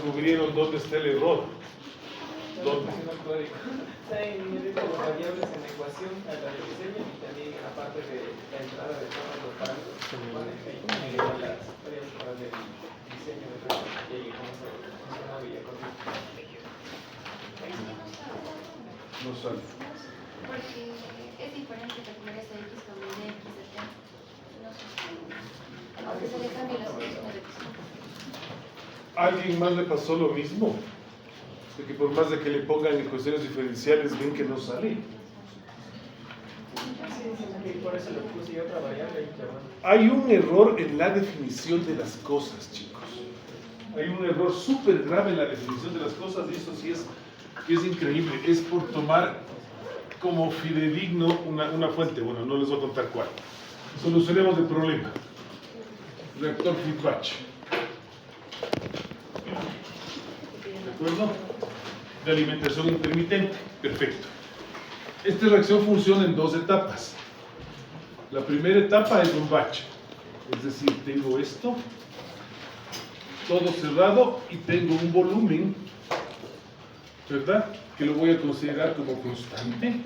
descubrieron dónde está el error. ¿Dónde? Está en las variables en la ecuación, a la del diseño y también aparte de la entrada de todos los parámetros que se ponen ahí, las variables para el diseño de la y cómo se funcionaría con No sale. Porque es diferente calcular esa X con el X de T. No sé si a veces se le cambia la solución de X. ¿A alguien más le pasó lo mismo? De que por más de que le pongan ecuaciones diferenciales, ven que no sale. por eso le puse otra variable ahí, perdón. Hay un error en la definición de las cosas, chicos. Hay un error súper grave en la definición de las cosas y eso sí es increíble. Es por tomar como fidedigno una fuente. Bueno, no les voy a contar cuál. Solucionemos el problema. Reactor feedback. ¿De acuerdo? De alimentación intermitente. Perfecto. Esta reacción funciona en dos etapas. La primera etapa es un batch. Es decir, tengo esto, todo cerrado y tengo un volumen, ¿verdad? Que lo voy a considerar como constante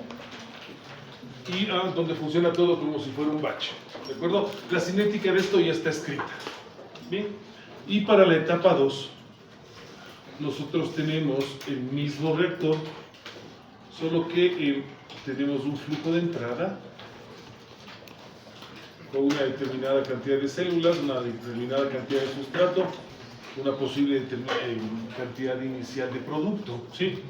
y donde funciona todo como si fuera un batch. ¿De acuerdo? La cinética de esto ya está escrita. Bien. Y para la etapa 2, nosotros tenemos el mismo reactor, solo que tenemos un flujo de entrada con una determinada cantidad de células, una determinada cantidad de sustrato, una posible cantidad inicial de producto, ¿sí?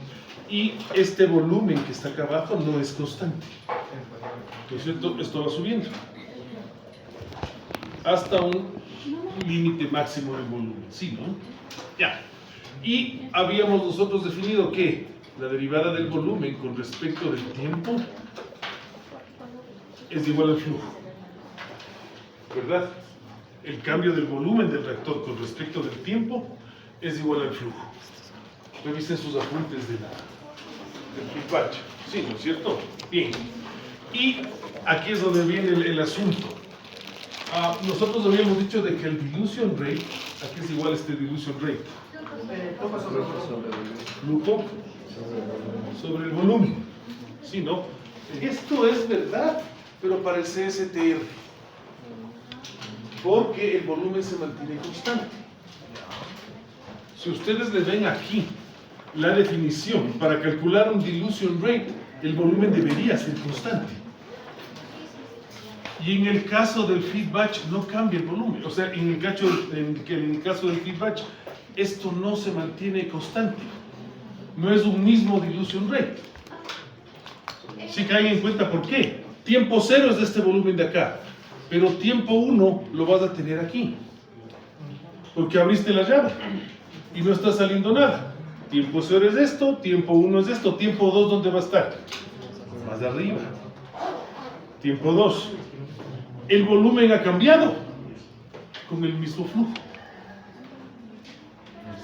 Y este volumen que está acá abajo no es constante, ¿no es cierto? Esto va subiendo hasta un límite máximo del volumen, ¿sí, no? Ya. Y habíamos nosotros definido que la derivada del volumen con respecto del tiempo es igual al flujo, ¿verdad? El cambio del volumen del reactor con respecto del tiempo es igual al flujo. Revisen sus apuntes del feedback, ¿sí, no es cierto? Bien. Y aquí es donde viene el asunto. Nosotros habíamos dicho de que el dilution rate, aquí es igual a este dilution rate. Flujo sobre el volumen. ¿Sí, no? Esto es verdad, pero para el CSTR. Porque el volumen se mantiene constante. Si ustedes le ven aquí la definición, para calcular un dilution rate, el volumen debería ser constante. Y en el caso del feedback no cambia el volumen. O sea, en el caso del feedback, esto no se mantiene constante. No es un mismo dilution rate. Si caen en cuenta por qué. Tiempo 0 es de este volumen de acá. Pero tiempo 1 lo vas a tener aquí. Porque abriste la llave y no está saliendo nada. Tiempo 0 es esto, tiempo 1 es esto, tiempo 2 ¿dónde va a estar? Más arriba. Tiempo 2. El volumen ha cambiado con el mismo flujo.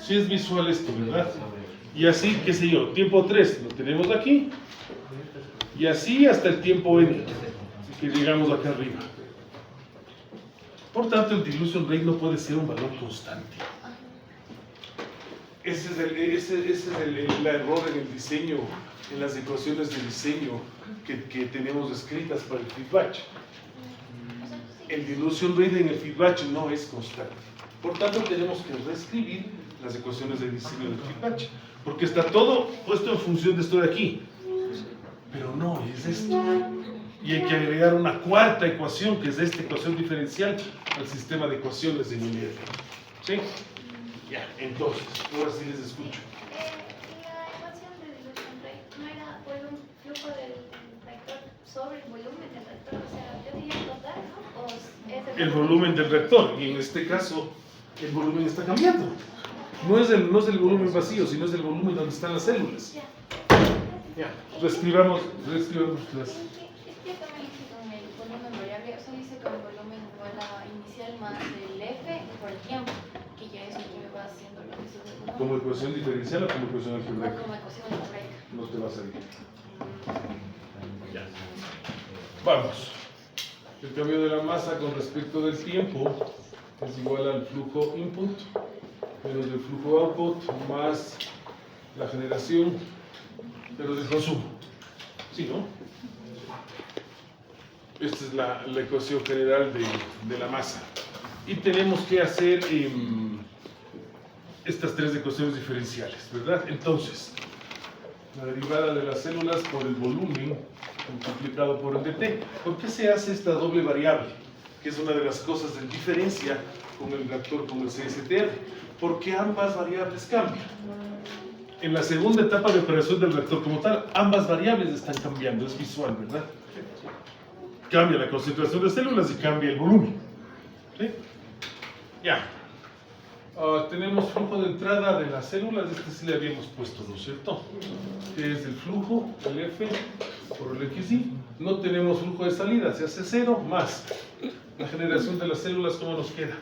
Si es visual esto, ¿verdad? Y así, qué sé yo, tiempo 3 lo tenemos aquí. Y así hasta el tiempo n, que llegamos acá arriba. Por tanto, el dilution rate no puede ser un valor constante. Ese es el error en el diseño, en las ecuaciones de diseño que tenemos escritas para el feedback. El dilution rate en el feedback no es constante. Por tanto, tenemos que reescribir las ecuaciones de diseño del feedback, porque está todo puesto en función de esto de aquí. Pero no es esto. Y hay que agregar una cuarta ecuación, que es esta ecuación diferencial, al sistema de ecuaciones de Miller. ¿Sí? Ya, entonces, ahora sí les escucho. La ecuación de dilution rate no era por un flujo del reactor sobre el volumen del reactor, o sea, yo diría total, ¿no? ¿O es El volumen del reactor, y en este caso, el volumen está cambiando. No es el volumen vacío, sino es el volumen donde están las células. Ya, reescribamos las. Explícame con el volumen variable, o sea, dice que el volumen igual a inicial más el F por el tiempo, que ya es lo que me va haciendo lo que sucede. ¿Como ecuación diferencial o como ecuación algebraica? Como ecuación algebraica. No te va a salir. Ya. Vamos. El cambio de la masa con respecto del tiempo es igual al flujo input menos el flujo output más la generación menos el consumo. ¿Sí, no? Esta es la ecuación general de la masa. Y tenemos que hacer estas tres ecuaciones diferenciales, ¿verdad? Entonces, la derivada de las células por el volumen multiplicado por el dt. ¿Por qué se hace esta doble variable? Que es una de las cosas de diferencia con el reactor, con el CSTR. Porque ambas variables cambian. En la segunda etapa de operación del reactor como tal, ambas variables están cambiando, es visual, ¿verdad? Cambia la concentración de células y cambia el volumen. ¿Sí? Ya. Tenemos flujo de entrada de las células, este sí le habíamos puesto, ¿no es cierto? Que es el flujo, el F por el XY. No tenemos flujo de salida, se hace 0 más la generación de las células, ¿cómo nos queda?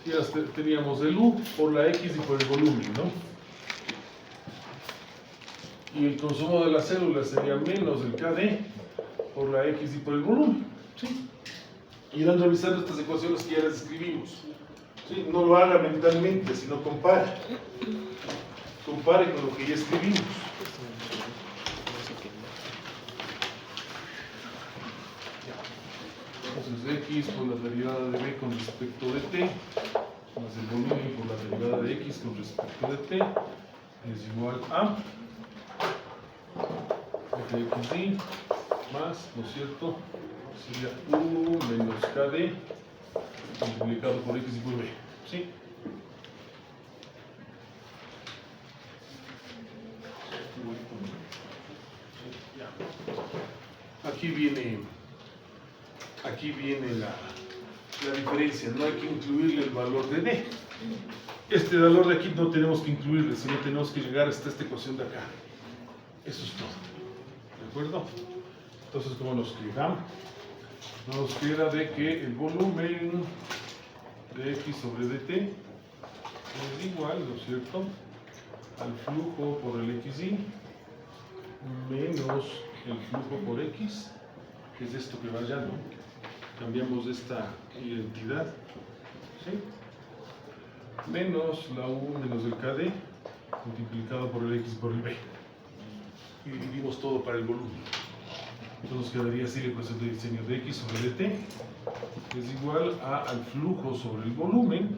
Ya teníamos el U por la X y por el volumen, ¿no? Y el consumo de las células sería menos el KD por la X y por el volumen, ¿sí? Irán revisando estas ecuaciones que ya las escribimos. ¿Sí? No lo haga mentalmente, sino compare. Compare con lo que ya escribimos. Entonces X por la derivada de B con respecto de T, más el volumen por la derivada de X con respecto de T, es igual a FXY más, ¿no es cierto? Sería U menos KD multiplicado por X y por B. ¿Sí? Aquí viene la diferencia. No hay que incluirle el valor de D. Este valor de aquí no tenemos que incluirle, sino tenemos que llegar hasta esta ecuación de acá. Eso es todo. ¿De acuerdo? Entonces, ¿cómo nos queda? Nos queda de que el volumen de X sobre dt es igual, ¿no es cierto?, al flujo por el XY menos el flujo por X, que es esto que va allá, ¿no? Cambiamos esta identidad, ¿sí? Menos la U menos el KD multiplicado por el X por el B. Y dividimos todo para el volumen. Entonces nos quedaría así la ecuación de diseño de X sobre dt es igual al flujo sobre el volumen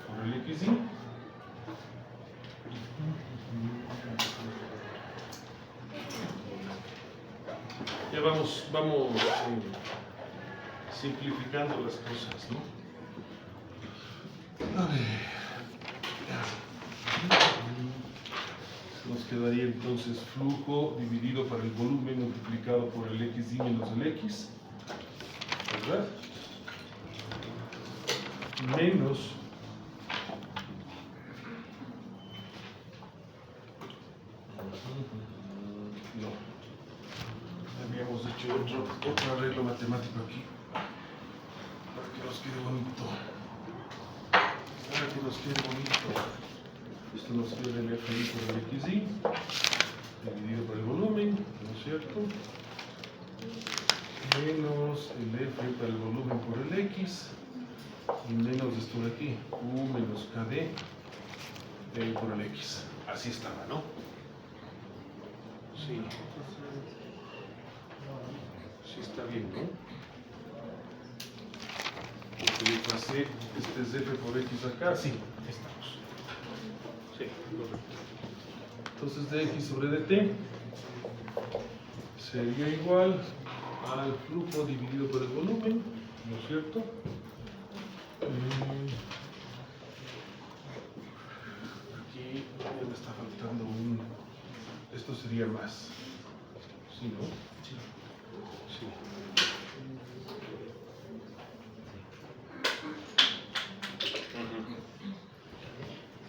por el XY ya vamos simplificando las cosas, ¿no? A ver. Nos quedaría entonces flujo dividido por el volumen multiplicado por el XY menos el X, ¿verdad? Menos no, habíamos hecho otro arreglo matemático aquí para que nos quede bonito, esto nos queda el FI por el XY dividido por el volumen, ¿no es cierto? Menos el F para el volumen por el X y menos esto de aquí, U menos KD por el X. Así estaba, ¿no? Sí. Sí está bien, ¿no? Porque le pasé este es F por X acá, sí, aquí estamos. Sí, correcto. Entonces dx sobre dt sería igual al flujo dividido por el volumen, ¿no es cierto? Aquí ya me está faltando un... Esto sería más. ¿Sí, no? Sí. Sí.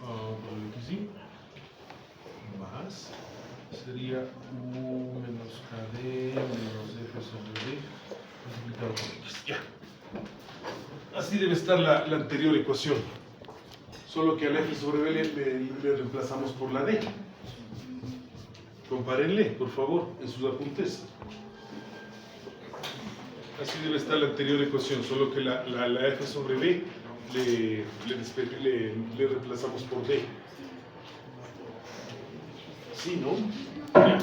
Por el XY más sería U menos KD menos F sobre D multiplicado por X. Ya. Así debe estar la anterior ecuación. Solo que al F sobre B le reemplazamos por la D. Compárenle, por favor, en sus apuntes. Así debe estar la anterior ecuación, solo que la F sobre B le reemplazamos por D. ¿Sí, no? Ya.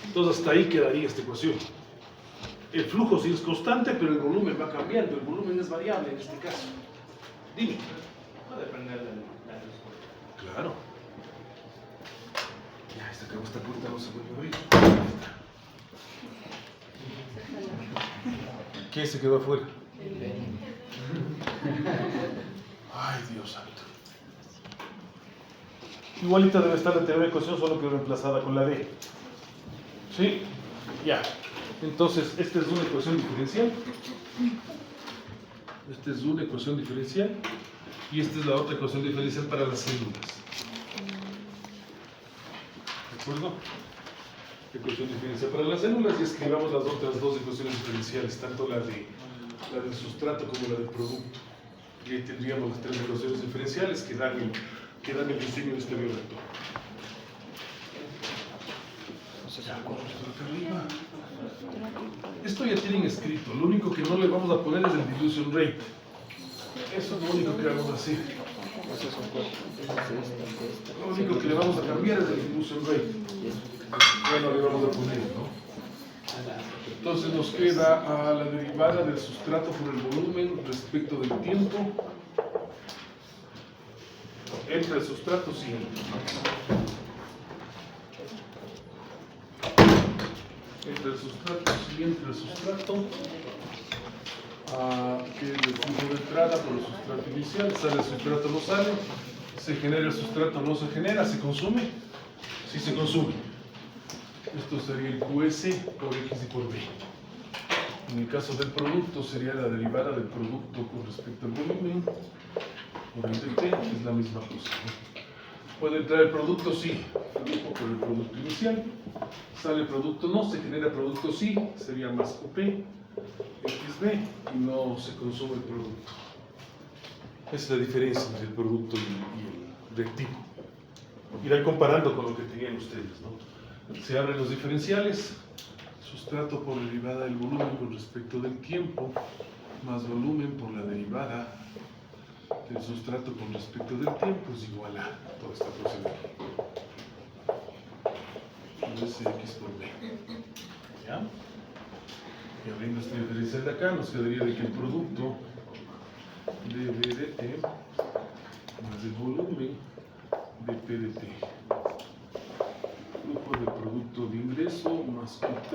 Entonces hasta ahí quedaría esta ecuación. El flujo sí es constante, pero el volumen va cambiando. El volumen es variable en este caso. Dime. Va a depender de la respuesta. Claro. Ya, esta puerta no se vuelve a abrir. ¿Qué se quedó afuera? Ay, Dios santo. Igualita debe estar la teoría de ecuación, solo que reemplazada con la D. ¿Sí? Ya. Entonces, esta es una ecuación diferencial. Esta es una ecuación diferencial. Y esta es la otra ecuación diferencial para las células. ¿De acuerdo? Ecuación diferencial para las células y escribamos las otras dos ecuaciones diferenciales, tanto la del sustrato como la del producto. Y ahí tendríamos las tres ecuaciones diferenciales que dan el diseño de este bioreactor. Esto ya tienen escrito, lo único que no le vamos a poner es el dilution rate. Eso es lo único que vamos a hacer. Lo único que le vamos a cambiar es el dilution rate. Ya no le vamos a poner, ¿no? Entonces nos queda a la derivada del sustrato por el volumen respecto del tiempo. Entra el sustrato, sí. Entra el sustrato, sí entra el sustrato. Que es el flujo de entrada por el sustrato inicial. Sale el sustrato, no sale. Se genera el sustrato, no se genera. Se consume. Sí se consume. Esto sería el QS por X y por B. En el caso del producto sería la derivada del producto con respecto al volumen por el dt, es la misma cosa, ¿no? Puede entrar el producto, sí, flujo por el producto inicial. Sale el producto, no, se genera producto, sí, sería más QP, XB, y no se consume el producto. Esa es la diferencia entre el producto y el reactivo. Irán comparando con lo que tenían ustedes, ¿no? Se abren los diferenciales, sustrato por derivada del volumen con respecto del tiempo, más volumen por la derivada del sustrato con respecto del tiempo es igual a toda esta procedura. X por B. ¿Ya? Y abriendo este diferencial de acá, nos quedaría de que el producto de B de T más el volumen de P de T. Flujo del producto de ingreso más QP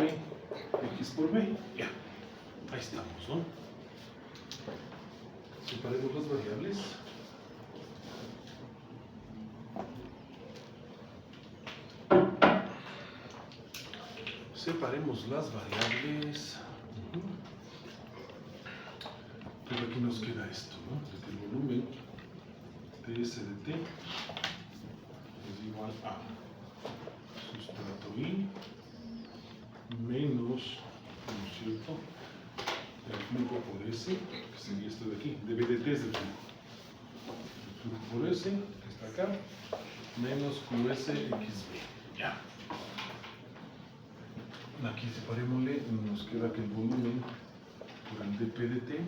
X por B. Ya, ahí estamos, ¿no? Separemos las variables. Separemos las variables. Pero aquí nos queda esto, ¿no? De que el volumen de S de T es igual a sustrato I menos, ¿no es cierto?, el flujo por S, que sería esto de aquí, de B de T es el flujo. El flujo por S, que está acá, menos QS XB. Ya. Aquí separémosle, nos queda que el volumen por el dP de T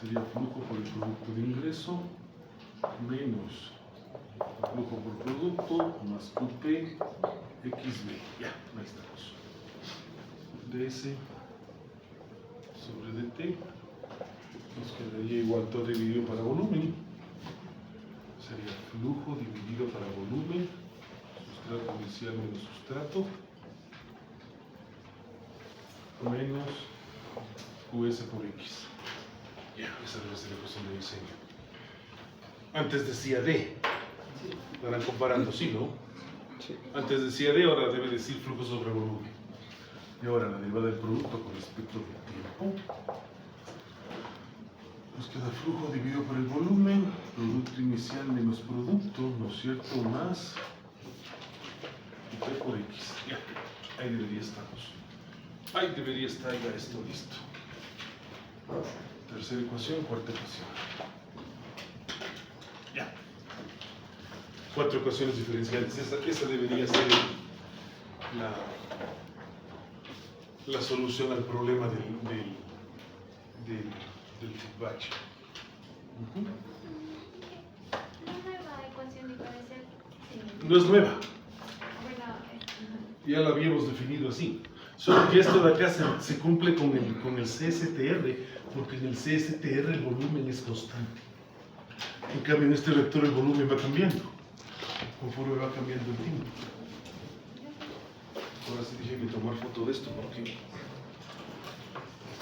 sería flujo por el producto de ingreso menos flujo por producto más QP XB. Ya, ahí estamos. DS sobre dt nos quedaría igual todo dividido para volumen. Sería flujo dividido para volumen, sustrato inicial menos sustrato, menos QS por X. Ya, esa debe ser la ecuación de diseño. Antes decía D. Estarán comparando, ¿sí, no? Sí. Antes decía D, ahora debe decir flujo sobre volumen. Y ahora la derivada del producto con respecto al tiempo. Nos queda flujo dividido por el volumen, producto inicial menos producto, ¿no es cierto? Más P por X. Ya, ahí debería estar. Ahí debería estar ya esto listo. Tercera ecuación, cuarta ecuación. Ya. 4 ecuaciones diferenciales. Esa debería ser la solución al problema del feedback. La nueva ecuación diferencial. Sí. No es nueva, Bueno, ya la habíamos definido así. Solo que esto de acá se cumple con el CSTR, porque en el CSTR el volumen es constante. En cambio, en este reactor el volumen va cambiando, conforme va cambiando el tiempo. Ahora sí déjenme tomar foto de esto, porque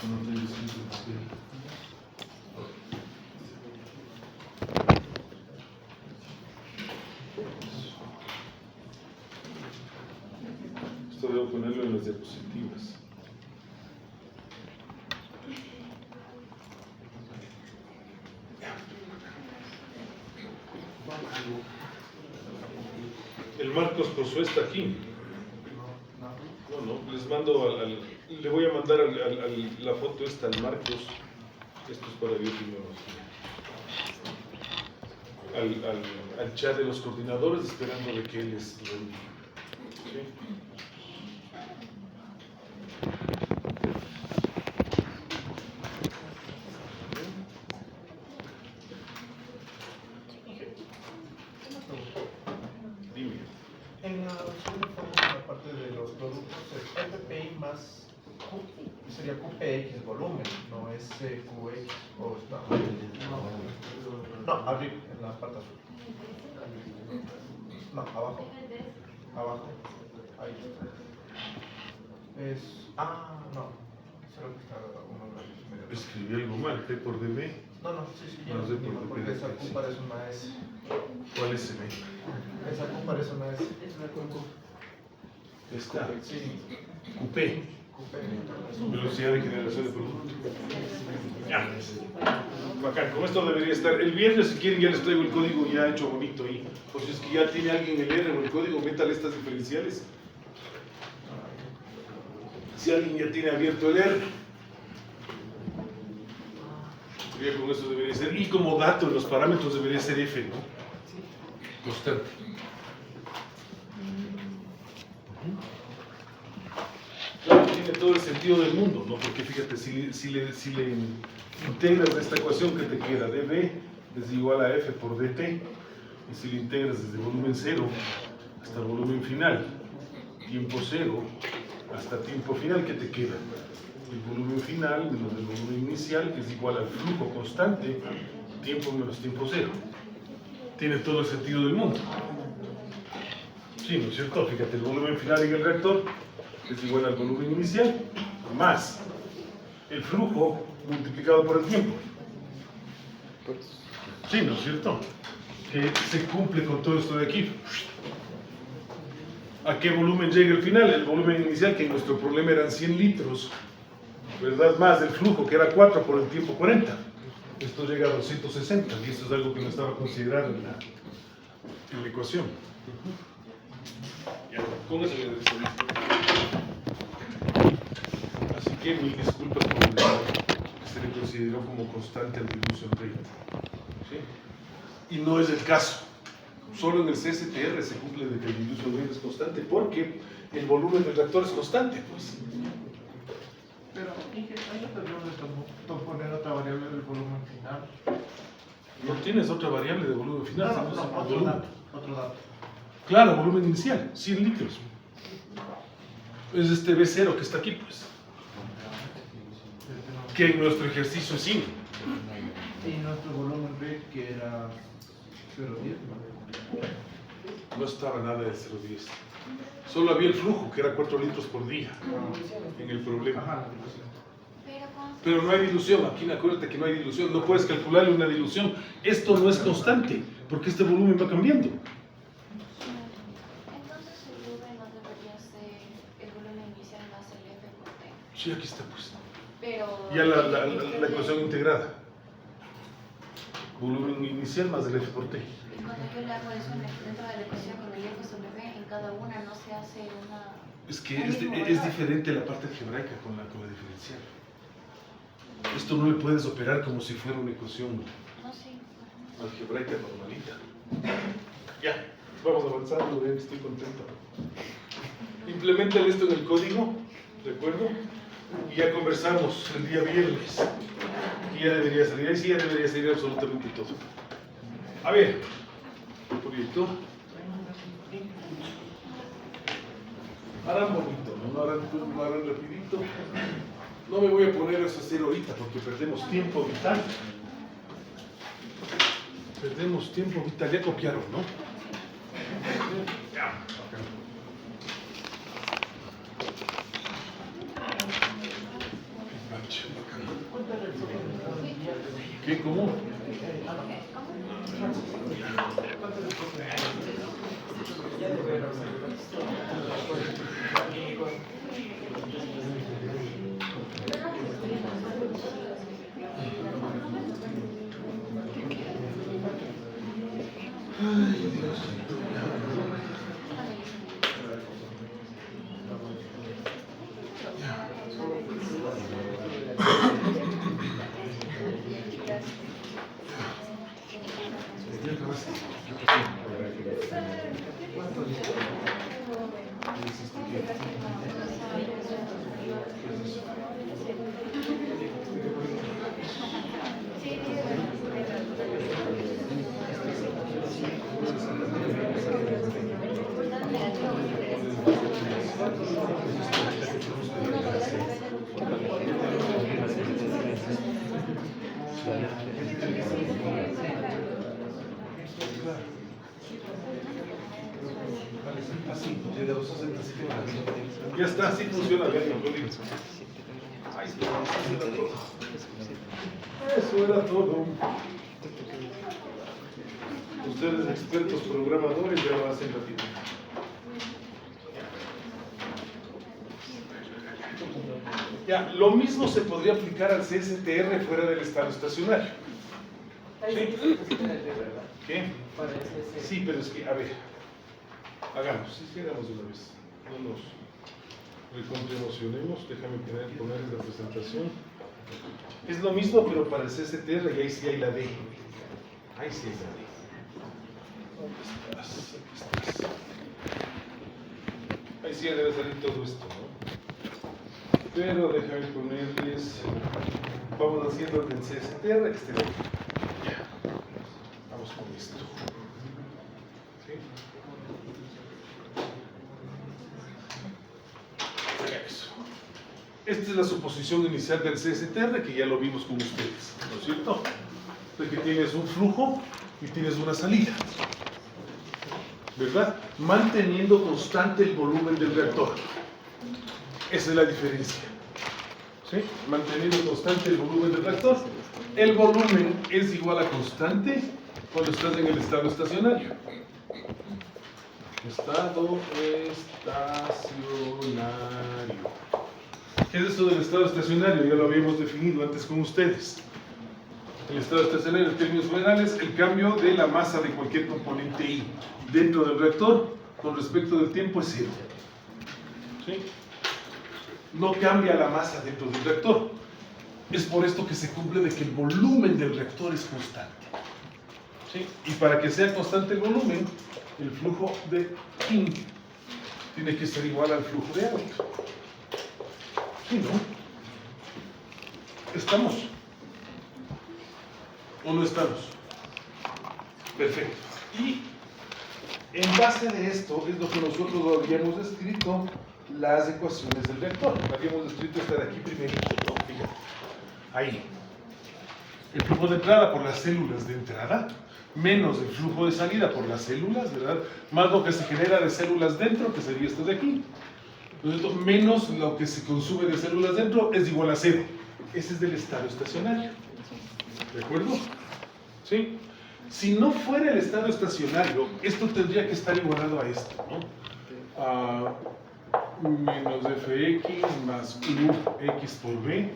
no tengo escrito en papel. Esto debo ponerlo en las diapositivas. El Marcos Josué está aquí. No, les mando le voy a mandar la foto esta al Marcos. Esto es para biotecnología. Al chat de los coordinadores, esperando de que él les reenvíe. ¿Sí? Dime. En la segunda fórmula, la parte de los productos, es FPI más Q, sería QPX volumen, no es QX o está. No, arriba, en la parte azul. No, abajo. Abajo. Ahí. Es. No. Solo que está uno medio. Escribí algo mal, P por DB. No, sí, No sé por qué. porque esa Q parece una S. ¿Cuál es ese? Esa Q parece una S. Está. Sí, QP. QP. Velocidad de generación de producto. Ya. Bacán, con esto debería estar. El viernes, si quieren, ya les traigo el código ya hecho bonito ahí. O si es que ya tiene alguien el R o el código, métale estas diferenciales. Si alguien ya tiene abierto el R. Ya con eso debería ser. Y como dato en los parámetros debería ser F, ¿no? Constante. Claro, tiene todo el sentido del mundo, ¿no? Porque fíjate, si le integras esta ecuación que te queda, dB es igual a F por dt, y si le integras desde volumen 0 hasta el volumen final, tiempo 0 hasta tiempo final, ¿qué te queda? El volumen final menos el volumen inicial es igual al flujo constante, tiempo menos tiempo 0. Tiene todo el sentido del mundo. Sí, ¿no es cierto? Fíjate, el volumen final en el reactor es igual al volumen inicial más el flujo multiplicado por el tiempo. Sí, ¿no es cierto? Que se cumple con todo esto de aquí. ¿A qué volumen llega el final? El volumen inicial, que en nuestro problema eran 100 litros, ¿verdad? Más el flujo, que era 4 por el tiempo 40. Esto llega a 260, y esto es algo que no estaba considerado en la ecuación. Ya, con eso ya decidí. Así que mil disculpas por el error que se le consideró como constante al dilution rate. ¿Sí? Y no es el caso. Solo en el CSTR se cumple de que el dilution rate es constante, porque el volumen del reactor es constante, pues. Pero hay otra de poner otra variable del volumen final. No tienes otra variable de volumen final. No, sino otro volumen. dato, otro dato. Claro, volumen inicial, 100 litros. Es este B0 que está aquí, pues. Que en nuestro ejercicio es 100. Y nuestro volumen B, que era 0,10, No estaba nada de 0,10. Solo había el flujo, que era 4 litros por día, en el problema. Ajá, Pero no hay dilución, aquí acuérdate que no hay dilución, no puedes calcularle una dilución. Esto no es constante, porque este volumen va cambiando. Entonces el V no debería ser el volumen inicial más el F por T. Sí, aquí está pues. Pero Ya la ecuación integrada. Volumen inicial más el F por T. y cuando yo le hago eso dentro de la ecuación con el F sobre V, en cada una no se hace una... Es que es diferente la parte algebraica con la diferencial. Esto no le puedes operar como si fuera una ecuación No, sí. algebraica normalita. Ya, vamos avanzando, ven, estoy contento. Implementan esto en el código, ¿de acuerdo? Y ya conversamos el día viernes. Y ya debería salir, ahí sí ya debería salir absolutamente todo. A ver, proyecto. Harán bonito, ¿no? No harán rapidito. No me voy a poner eso a hacer ahorita porque perdemos tiempo vital. Perdemos tiempo vital, ya copiaron, ¿no? Ya, acá. ¿Qué? ¿Cómo? Ay, Dios. Ya está, así funciona bien, ¿no? Ay, sí, eso era todo. Ustedes expertos programadores ya lo hacen rápido. Ya, lo mismo se podría aplicar al CSTR fuera del estado estacionario. ¿Sí? ¿Qué? Sí, pero es que, a ver, hagamos, sí, hagamos de una vez. No nos recontraemocionemos, déjame poner la presentación. Es lo mismo, pero para el CSTR, y ahí sí hay la D. Ahí sí hay la D. ¿Dónde estás? Aquí estás. Ahí sí debe salir todo esto, ¿no? Pero déjame ponerles, vamos haciendo el del CSTR, que esté bien. Ya, vamos con esto. ¿Sí? Eso. Esta es la suposición inicial del CSTR, que ya lo vimos con ustedes, ¿no es cierto? De que tienes un flujo y tienes una salida, ¿verdad? Manteniendo constante el volumen del reactor. Esa es la diferencia. ¿Sí? Manteniendo constante el volumen del reactor. El volumen es igual a constante cuando estás en el estado estacionario. Estado estacionario. ¿Qué es eso del estado estacionario? Ya lo habíamos definido antes con ustedes. El estado estacionario, en términos generales, el cambio de la masa de cualquier componente I dentro del reactor con respecto del tiempo es cero. ¿Sí? No cambia la masa dentro del reactor. Es por esto que se cumple de que el volumen del reactor es constante. ¿Sí? Y para que sea constante el volumen, el flujo de IN tiene que ser igual al flujo de out. ¿Sí, no? ¿Estamos? ¿O no estamos? Perfecto. Y en base de esto es lo que nosotros habíamos escrito las ecuaciones del reactor. Habíamos escrito esta de aquí primerito, ¿no? Fíjate. Ahí. El flujo de entrada por las células de entrada, menos el flujo de salida por las células, ¿verdad? Más lo que se genera de células dentro, que sería esto de aquí. Entonces, menos lo que se consume de células dentro es igual a cero. Ese es del estado estacionario. ¿De acuerdo? ¿Sí? Si no fuera el estado estacionario, esto tendría que estar igualado a esto, ¿no? A menos fx más ux por b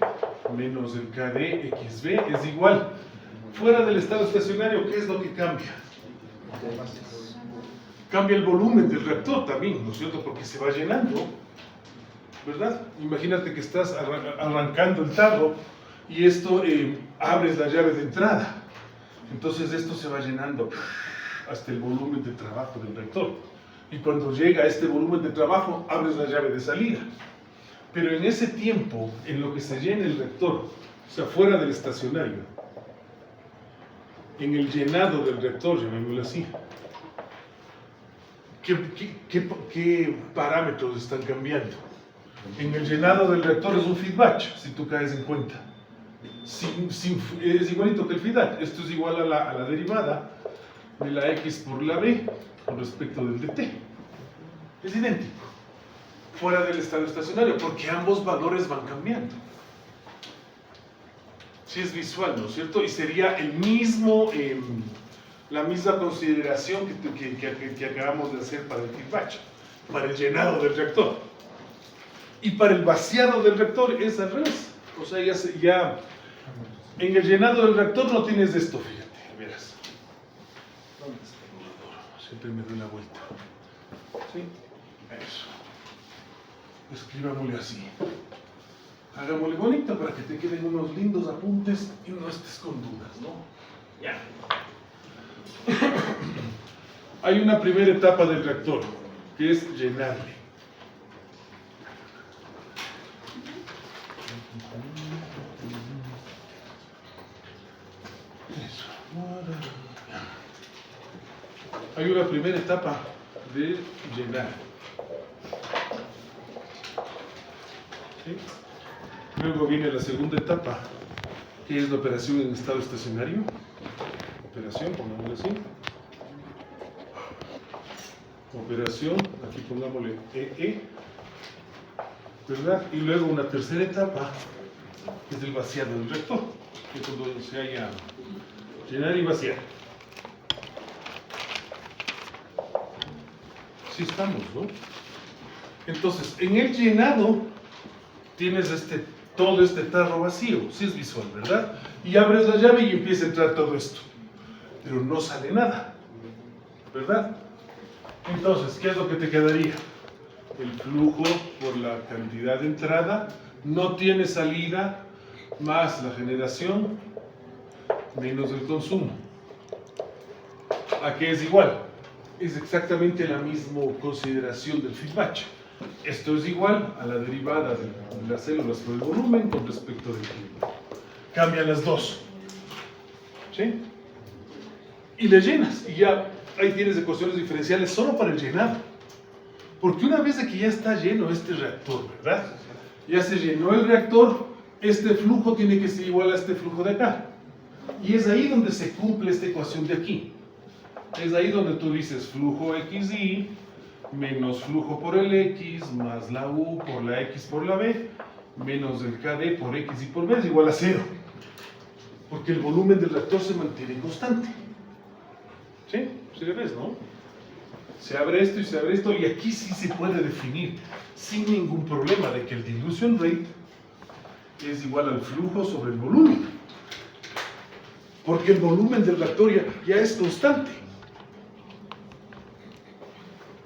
menos el kd xb es igual. Fuera del estado estacionario, ¿qué es lo que cambia? Cambia el volumen del reactor también, ¿no es cierto? Porque se va llenando, ¿verdad? Imagínate que estás arrancando el tarro y esto abres la llave de entrada. Entonces esto se va llenando hasta el volumen de trabajo del reactor. Y cuando llega a este volumen de trabajo, abres la llave de salida. Pero en ese tiempo, en lo que se llena el reactor, o sea, fuera del estacionario, en el llenado del reactor, llamémoslo así, ¿qué parámetros están cambiando? En el llenado del reactor es un feedback, si tú caes en cuenta. Es igualito que el feedback. Esto es igual a la derivada de la x por la b con respecto del dt. Es idéntico. Fuera del estado estacionario, porque ambos valores van cambiando. Sí es visual, ¿no es cierto? Y sería el mismo, la misma consideración que acabamos de hacer para el feedback, para el llenado del reactor. Y para el vaciado del reactor es al revés. O sea, ya en el llenado del reactor no tienes esto, fíjate, verás. ¿Dónde está el inodoro? Siempre me doy la vuelta. ¿Sí? Eso. Escribámosle así. Hagámosle bonito para que te queden unos lindos apuntes y no estés con dudas, ¿no? Ya. Hay una primera etapa del reactor, que es llenarle. Hay una primera etapa de llenar. ¿Sí? Luego viene la segunda etapa, que es la operación en estado estacionario. Operación, pongámosle así. Operación, aquí pongámosle EE, ¿verdad? Y luego una tercera etapa, que es el vaciado del reactor, que es cuando se haya llenar y vaciar. Sí estamos, ¿no? Entonces, en el llenado tienes todo este tarro vacío, sí es visual, ¿verdad? Y abres la llave y empieza a entrar todo esto, pero no sale nada, ¿verdad? Entonces, ¿qué es lo que te quedaría? El flujo por la cantidad de entrada, no tiene salida, más la generación, menos el consumo. ¿A qué es igual? Es exactamente la misma consideración del feedback. Esto es igual a la derivada de las células por el volumen con respecto del tiempo. Cambian las dos. ¿Sí? Y le llenas. Y ya ahí tienes ecuaciones diferenciales solo para el llenado. Porque una vez de que ya está lleno este reactor, ¿verdad? Ya se llenó el reactor, este flujo tiene que ser igual a este flujo de acá. Y es ahí donde se cumple esta ecuación de aquí. Es ahí donde tú dices flujo XY menos flujo por el X más la U por la X por la B menos el KD por X y por B es igual a 0. Porque el volumen del reactor se mantiene constante. ¿Sí? ¿Sí le ves, no? Se abre esto y se abre esto y aquí sí se puede definir sin ningún problema de que el dilution rate es igual al flujo sobre el volumen. Porque el volumen del reactor ya es constante.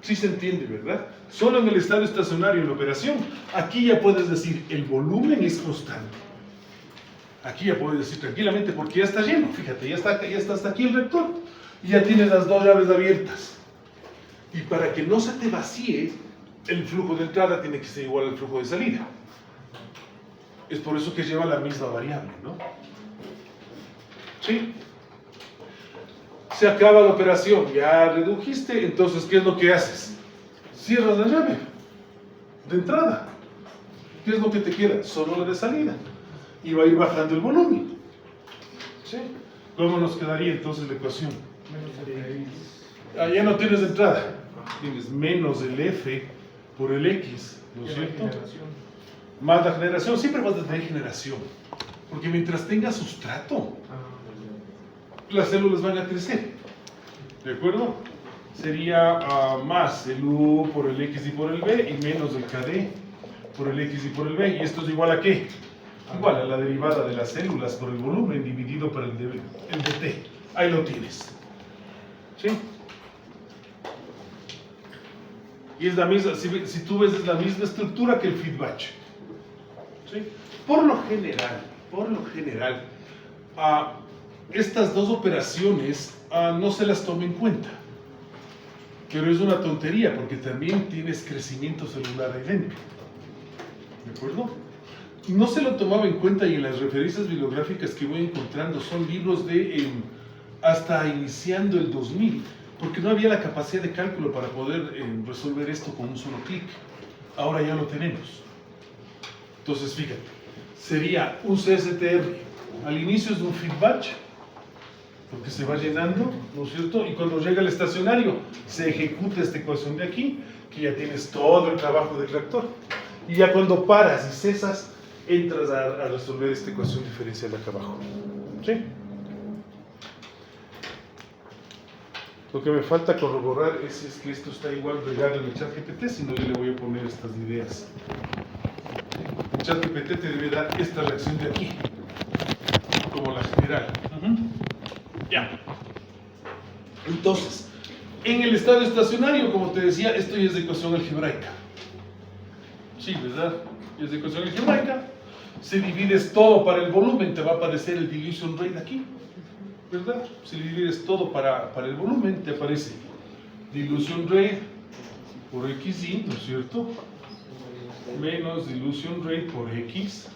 Sí se entiende, ¿verdad? Solo en el estado estacionario en la operación, aquí ya puedes decir, el volumen es constante. Aquí ya puedes decir tranquilamente, porque ya está lleno, fíjate, ya está hasta aquí el reactor. Y ya tienes las dos llaves abiertas. Y para que no se te vacíe, el flujo de entrada tiene que ser igual al flujo de salida. Es por eso que lleva la misma variable, ¿no? ¿Sí? Se acaba la operación, ya redujiste, entonces ¿qué es lo que haces? Cierras la llave de entrada. ¿Qué es lo que te queda? Solo la de salida. Y va a ir bajando el volumen. ¿Sí? ¿Cómo nos quedaría entonces la ecuación? Ya no tienes entrada. Tienes menos el F por el X, ¿no es cierto? Más la generación. Siempre vas a tener generación. Porque mientras tengas sustrato, las células van a crecer, ¿de acuerdo? Sería más el U por el X y por el B y menos el KD por el X y por el B. ¿Y esto es igual a qué? Igual a la derivada de las células por el volumen dividido por el dt. Ahí lo tienes. ¿Sí? Y es la misma, si tú ves, es la misma estructura que el feedback. ¿Sí? Por lo general, estas dos operaciones no se las toma en cuenta. Pero es una tontería porque también tienes crecimiento celular ahí dentro. ¿De acuerdo? no se lo tomaba en cuenta, y en las referencias bibliográficas que voy encontrando son libros de hasta iniciando el 2000, porque no había la capacidad de cálculo para poder resolver esto con un solo clic. Ahora ya lo tenemos. Entonces, fíjate, sería un CSTR. Al inicio es un feedback, porque se va llenando, ¿no es cierto? Y cuando llega al estacionario, se ejecuta esta ecuación de aquí, que ya tienes todo el trabajo del reactor. Y ya cuando paras y cesas, entras a resolver esta ecuación diferencial de acá abajo. ¿Sí? Lo que me falta corroborar es que esto está igual regado en el chat GPT, si no yo le voy a poner estas ideas. El chat GPT te debe dar esta reacción de aquí, como la general. Ya. Entonces, en el estado estacionario, como te decía, esto ya es de ecuación algebraica. Sí, ¿verdad? Es de ecuación algebraica. Si divides todo para el volumen, te va a aparecer el dilution rate aquí, ¿verdad? Si divides todo para el volumen, te aparece dilution rate por XY, ¿no es cierto? Menos dilution rate por X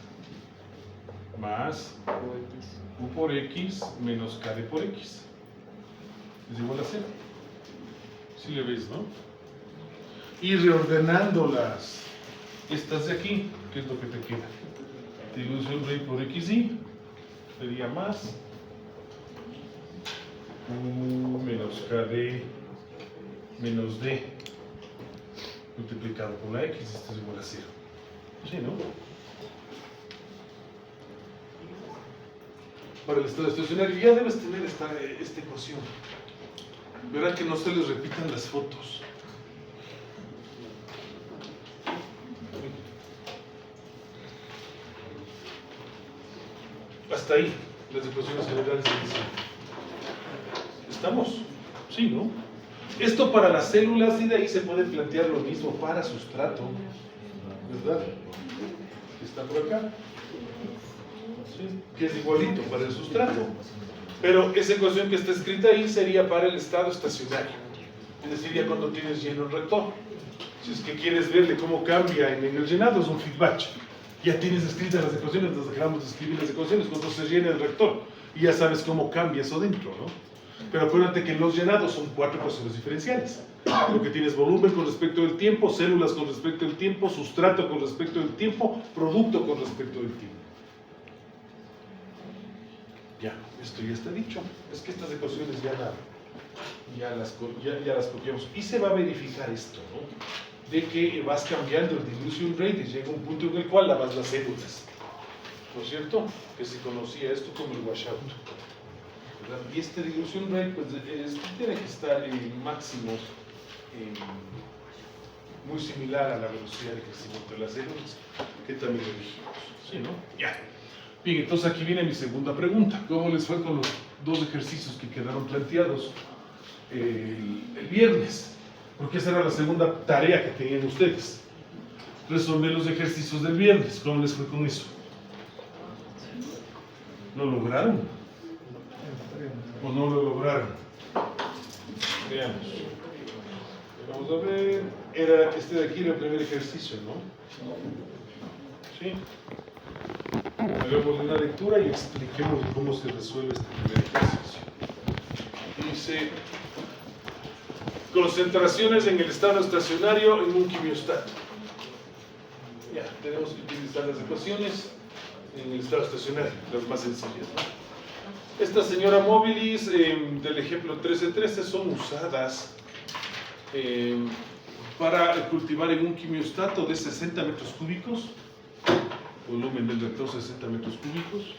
más U por X menos KD por X. Es igual a 0. Si le ves, ¿no? Y reordenando estas de aquí, ¿qué es lo que te queda? Dilution rate por XY sería más U menos KD menos D multiplicado por la X, esto es igual a 0. ¿Sí, no? Para el estado estacionario ya debes tener esta ecuación. Verán que no se les repitan las fotos. Hasta ahí, las ecuaciones generales se dicen. ¿Estamos? Sí, ¿no? Esto para las células, y de ahí se puede plantear lo mismo para sustrato, ¿verdad? Está por acá. ¿Sí? Que es igualito para el sustrato. Pero esa ecuación que está escrita ahí sería para el estado estacionario. Es decir, ya cuando tienes lleno el reactor. Si es que quieres verle cómo cambia en el llenado, es un feedback. Ya tienes escritas las ecuaciones, nos dejamos de escribir las ecuaciones cuando se llena el reactor. Y ya sabes cómo cambia eso dentro, ¿no? Pero acuérdate que en los llenados son 4 ecuaciones diferenciales. Lo que tienes volumen con respecto del tiempo, células con respecto del tiempo, sustrato con respecto del tiempo, producto con respecto del tiempo. Ya, esto ya está dicho. Es que estas ecuaciones ya las copiamos. Y se va a verificar esto, ¿no? De que vas cambiando el dilution rate y llega un punto en el cual lavas las células. ¿No es cierto? Que se conocía esto como el washout. ¿Verdad? Y este dilution rate pues, tiene que estar en máximos muy similar a la velocidad de crecimiento de las células, que también lo dijimos. ¿Sí, no? Ya. Bien, entonces aquí viene mi segunda pregunta. ¿Cómo les fue con los 2 ejercicios que quedaron planteados el viernes? Porque esa era la segunda tarea que tenían ustedes. Resolver los ejercicios del viernes. ¿Cómo les fue con eso? ¿Lo lograron? ¿O no lo lograron? Veamos. Vamos a ver. Era este de aquí el primer ejercicio, ¿no? Sí. Hagamos una lectura y expliquemos cómo se resuelve este primer ejercicio. Dice: concentraciones en el estado estacionario en un quimiostato. Ya, tenemos que utilizar las ecuaciones en el estado estacionario, las más sencillas, ¿no? Esta señora Mobilis del ejemplo 13-13 son usadas para cultivar en un quimiostato de 60 metros cúbicos, volumen del reactor 60 metros cúbicos.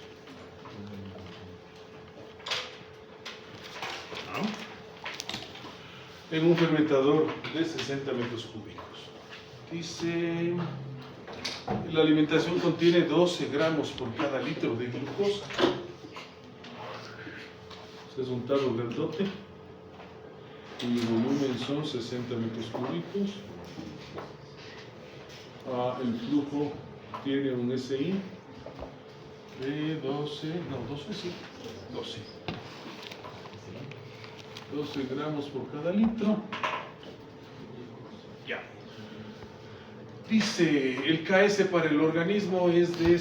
En un fermentador de 60 metros cúbicos. Dice, la alimentación contiene 12 gramos por cada litro de glucosa. Este es un tarro grandote. Y el volumen son 60 metros cúbicos. El flujo tiene un SI de 12 gramos por cada litro. Ya. Dice, el KS para el organismo es de 0.2.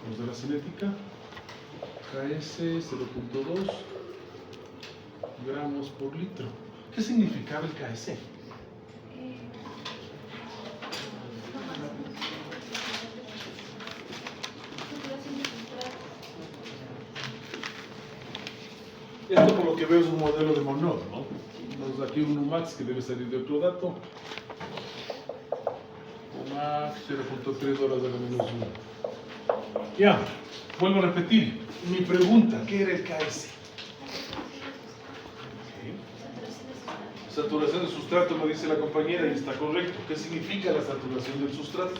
¿Los de la cinética? KS 0.2 gramos por litro. ¿Qué significaba el KS? Esto por lo que veo es un modelo de Monod, ¿no? Entonces aquí un Umax que debe salir de otro dato. Umax 0.3 horas de la menos 1. Ya, vuelvo a repetir. Mi pregunta, ¿qué era el KS? Saturación del sustrato, me dice la compañera, y está correcto. ¿Qué significa la saturación del sustrato?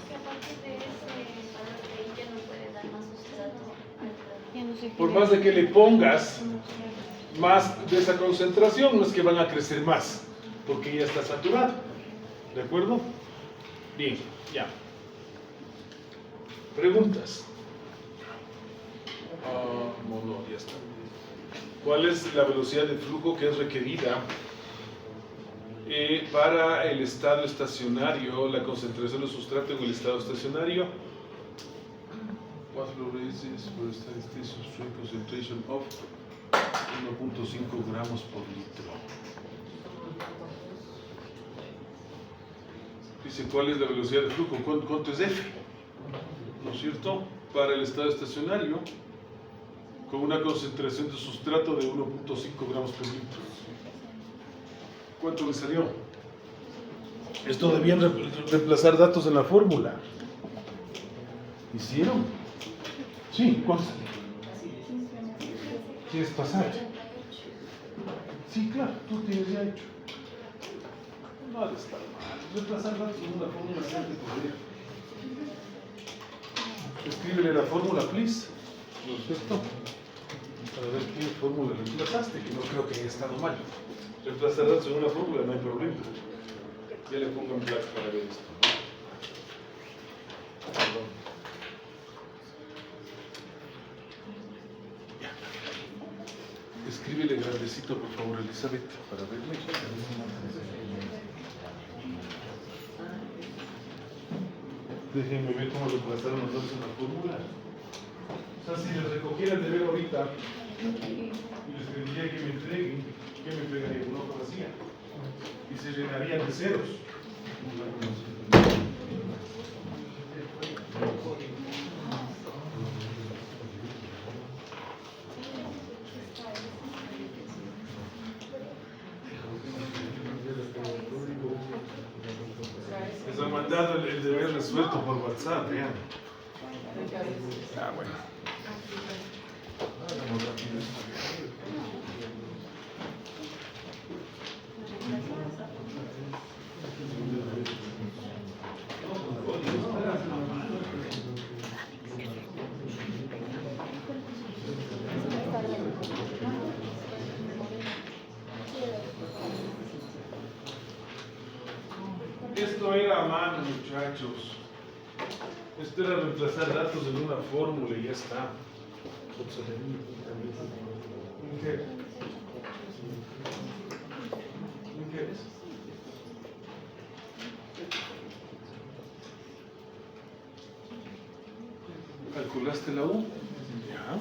Por más de que le pongas más de esa concentración, no es que van a crecer más, porque ya está saturado. ¿De acuerdo? Bien, ya. ¿Preguntas? No, ya está. ¿Cuál es la velocidad de flujo que es requerida para el estado estacionario, la concentración del sustrato en el estado estacionario? What flow rate is for steady state substrate concentration of 1.5 gramos por litro? Dice, ¿cuál es la velocidad de flujo? ¿Cuánto es F? ¿No es cierto? Para el estado estacionario, con una concentración de sustrato de 1.5 gramos por litro. ¿Cuánto le salió? Esto debían reemplazar datos en la fórmula. ¿Hicieron? Sí, ¿cuánto salió? ¿Quieres pasar? Sí, claro, tú tienes ya hecho. No ha de estar mal. Reemplazar datos en una fórmula siempre podría. Escríbele la fórmula, please. ¿No es cierto? Para ver qué fórmula reemplazaste, que no creo que haya estado mal. Reemplazar datos en una fórmula, no hay problema. Ya le pongo en black para ver esto. Perdón. Ya. Escríbele grandecito, por favor, Elizabeth, para verle. Déjenme ver cómo reemplazaron los datos en la fórmula. O sea, si les recogiera el deber ahorita y les pediría que me entreguen, ¿qué me pegaría? Una hoja vacía. Y se llenarían de ceros. Les han mandado el deber resuelto por WhatsApp, vean. Ah, bueno. Hagamos rápido esto. Esto era a mano, muchachos. Esto era reemplazar datos en una fórmula y ya está. ¿En qué? ¿En qué es? ¿Calculaste la U? Ya.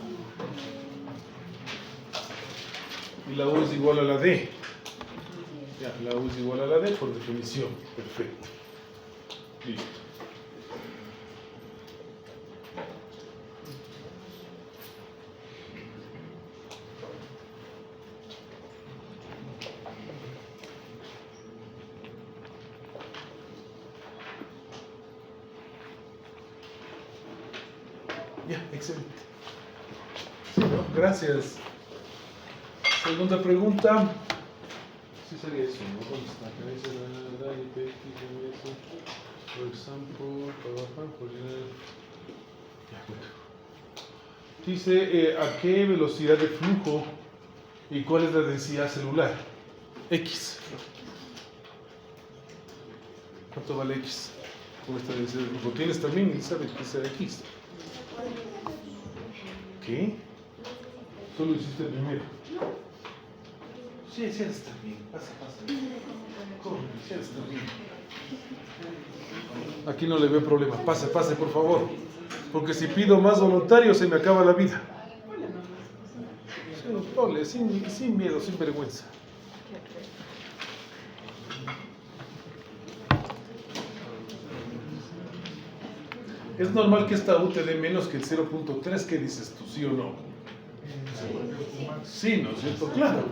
Y la U es igual a la D. Ya, la U es igual a la D por definición. Perfecto. Listo. Ya, excelente. Sí, ¿no? Gracias. Segunda pregunta. Sí sería eso, ¿no? ¿Dónde está? Por ejemplo, trabajar por ya, bueno. Dice, ¿a qué velocidad de flujo y cuál es la densidad celular? X. ¿Cuánto vale X? Con esta densidad de flujo. ¿Tienes también, Elizabeth, que sea X? ¿Qué? Solo hiciste el primero. Sí, sí, está bien. Pasa. Corre, sí, está bien. Aquí no le veo problema. Pase, por favor. Porque si pido más voluntarios se me acaba la vida. Sin miedo, sin vergüenza. Es normal que esta U te dé menos que el 0.3. ¿Qué dices tú? ¿Sí o no? Sí, ¿no es cierto? Claro.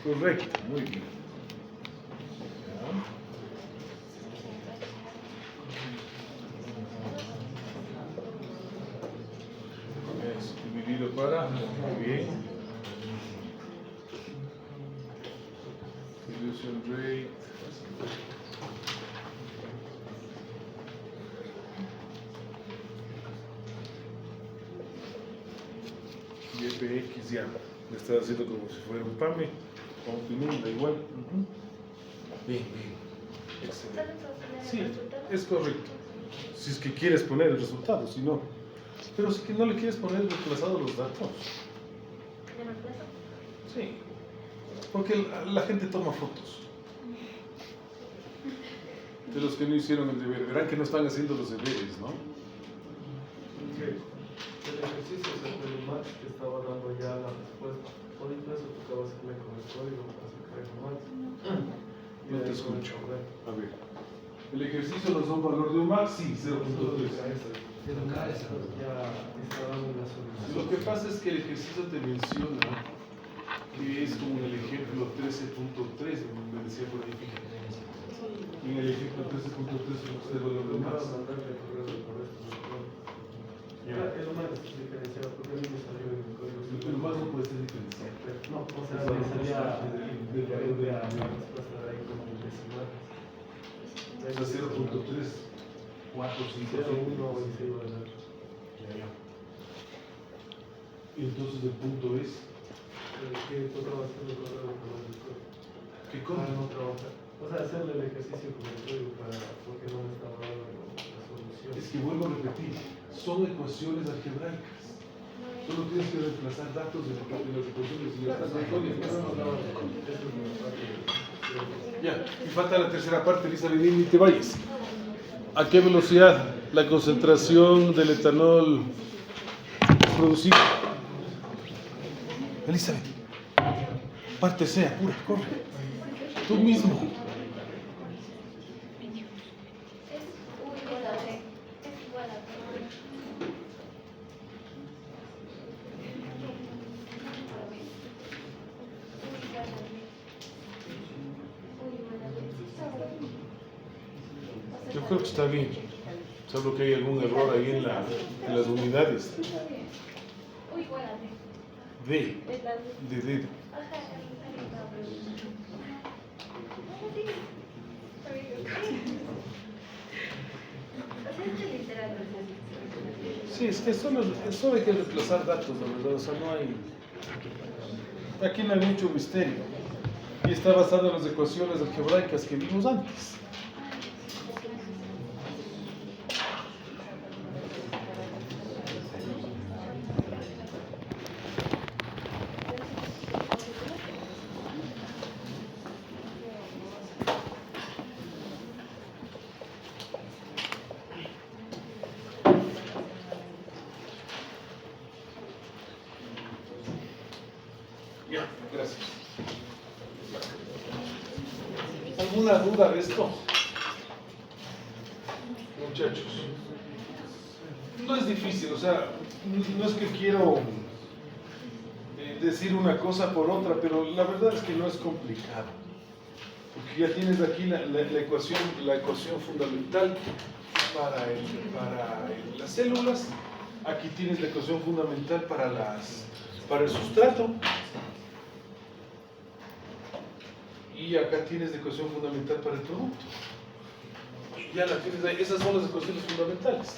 Correcto, muy bien. Eso, dividido para, muy bien. Dilution rate. Y FX ya, me está haciendo como si fuera un PAME, o un PINUM, da igual. Bien. Excelente. Sí, es correcto. Si es que quieres poner el resultado, si no. Pero si que no le quieres poner reemplazado los datos. ¿De reemplazo? Sí. Porque la gente toma fotos. De los que no hicieron el deber. Verán que no están haciendo los deberes, ¿no? El ejercicio es el match que estaba dando ya la respuesta. Ahorita eso tocaba hacerle con el código para sacar el match. No te escucho. A ver. ¿El ejercicio nos da un valor de un max? Sí, 0.3. Ya está dando una solución. Lo que pasa es que el ejercicio te menciona que es como en el ejemplo 13.3, me decía por ahí. En el ejemplo 13.3 usted valor de max. Es lo más diferenciado porque a mí me salió en el código. Pero más no puede ser diferencial. No, o sea, me salía de la respuesta de ahí como decimal. O sea, 0.3, 4, 5, 0,1 y se iba a dar. Y entonces el punto es, Que tocaba hacerlo con el código. ¿qué Para cosa? no trabajar. O sea, hacerle el ejercicio con el código porque no me estaba dando la solución. Es que vuelvo a repetir, son ecuaciones algebraicas. Solo tienes que reemplazar datos de las ecuaciones y ya estás Ya, y falta la tercera parte, Elizabeth, ni te vayas. ¿A qué velocidad la concentración del etanol producido? Elizabeth, parte C, apura, corre. Tú mismo. Es U igual a B. Es igual a B. Yo creo que está bien. Solo que hay algún error ahí en las unidades. U igual a B. De dedo. Sí, es que solo hay que reemplazar datos, la verdad. O sea, no hay. Aquí no hay mucho misterio. Y está basado en las ecuaciones algebraicas que vimos antes. Ya, gracias. ¿Alguna duda de esto? Muchachos. No es difícil, o sea, no es que quiero decir una cosa por otra, pero la verdad es que no es complicado. Porque ya tienes aquí la ecuación fundamental para las células. Aquí tienes la ecuación fundamental para el sustrato. Y acá tienes la ecuación fundamental para el producto. Ya la tienes ahí. Esas son las ecuaciones fundamentales.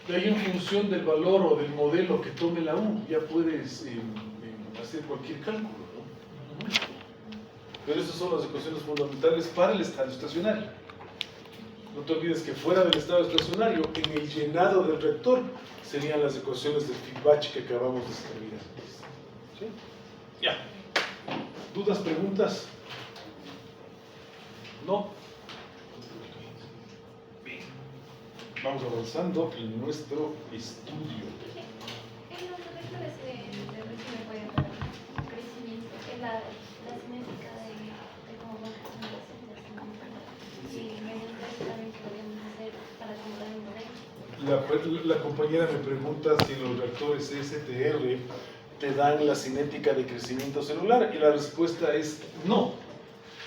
De ahí, en función del valor o del modelo que tome la U, ya puedes hacer cualquier cálculo, ¿no? Pero esas son las ecuaciones fundamentales para el estado estacionario. No te olvides que fuera del estado estacionario, en el llenado del reactor, serían las ecuaciones del feedback que acabamos de escribir. ¿Sí? Ya. ¿Dudas, preguntas? ¿No? Bien. Vamos avanzando en nuestro estudio. En los vectores de me pueden dar crecimiento, la cinética de cómo van creciendo las células. Sí, mediante eso también podríamos hacer para acomodar un modelo. La compañera me pregunta si los reactores STR te dan la cinética de crecimiento celular y la respuesta es no.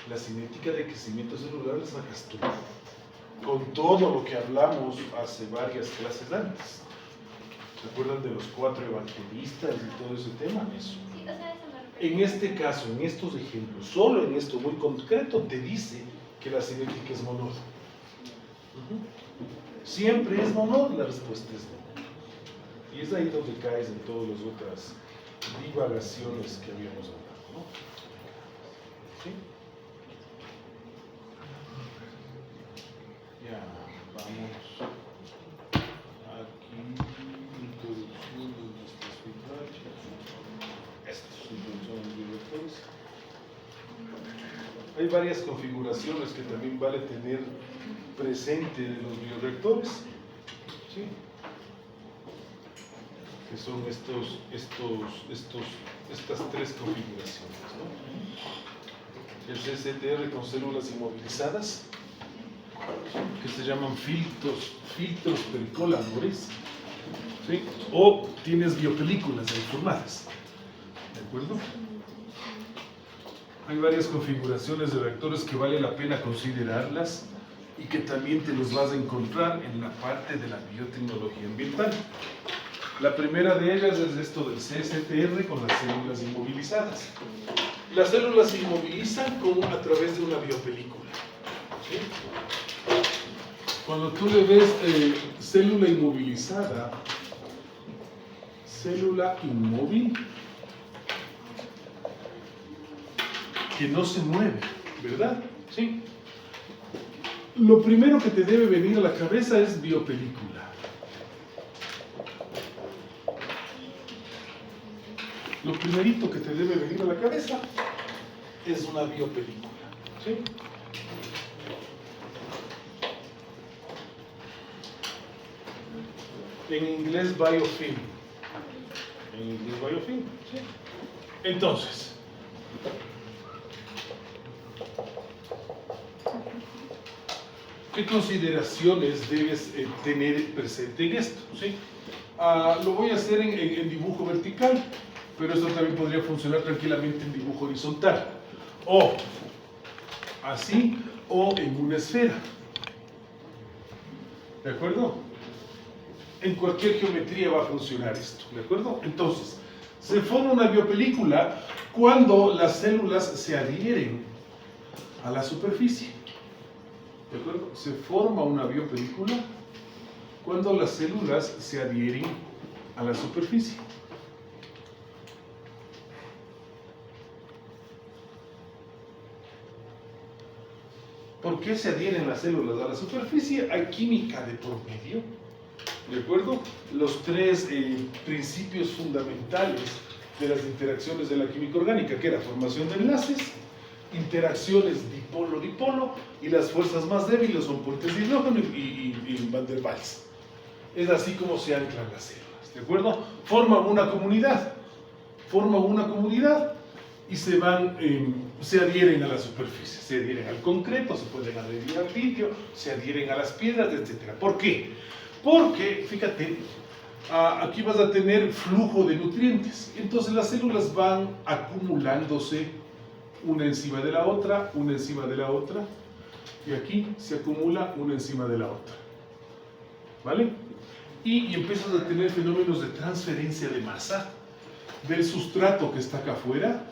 La cinética de crecimiento celular la sacas tú, con todo lo que hablamos hace varias clases antes. ¿Se acuerdan de los 4 evangelistas y todo ese tema? Eso. Sí, o sea, eso me refiero. En este caso, en estos ejemplos, solo en esto muy concreto, te dice que la cinética es monodo. Siempre es monodo, la respuesta es no. Y es ahí donde caes en todas las otras divagaciones que habíamos hablado, ¿no? ¿Sí? Ya, vamos. Aquí, introducción de nuestras feedbacks. Estos son los bioreactores. Hay varias configuraciones que también vale tener presente de los bioreactores. ¿Sí? Que son estas 3 configuraciones, ¿no? El CCTR con células inmovilizadas, que se llaman filtros pericoladores, ¿sí? O tienes biopelículas ahí formadas, ¿de acuerdo? Hay varias configuraciones de reactores que vale la pena considerarlas y que también te los vas a encontrar en la parte de la biotecnología ambiental. La primera de ellas es esto del CSTR con las células inmovilizadas. Las células se inmovilizan a través de una biopelícula. ¿Sí? Cuando tú le ves célula inmovilizada, célula inmóvil, que no se mueve, ¿verdad? Sí. Lo primero que te debe venir a la cabeza es biopelícula. Lo primerito que te debe venir a la cabeza es una biopelícula. ¿Sí? En inglés, biofilm. En inglés, biofilm. ¿Sí? Entonces, ¿qué consideraciones debes tener presente en esto? ¿Sí? Lo voy a hacer en dibujo vertical, pero esto también podría funcionar tranquilamente en dibujo horizontal. O así, o en una esfera. ¿De acuerdo? En cualquier geometría va a funcionar esto. ¿De acuerdo? Entonces, se forma una biopelícula cuando las células se adhieren a la superficie. ¿De acuerdo? Se forma una biopelícula cuando las células se adhieren a la superficie. ¿Por qué se adhieren las células a la superficie? Hay química de por medio. ¿De acuerdo? Los 3 principios fundamentales de las interacciones de la química orgánica, que era formación de enlaces, interacciones dipolo-dipolo, y las fuerzas más débiles son puentes de hidrógeno y Van der Waals. Es así como se anclan las células, ¿de acuerdo? Forman una comunidad y se adhieren a la superficie, se adhieren al concreto, se pueden adherir al litio, se adhieren a las piedras, etc. ¿Por qué? Porque, fíjate, aquí vas a tener flujo de nutrientes, entonces las células van acumulándose una encima de la otra, una encima de la otra, y aquí se acumula una encima de la otra, ¿vale? Y empiezas a tener fenómenos de transferencia de masa del sustrato que está acá afuera,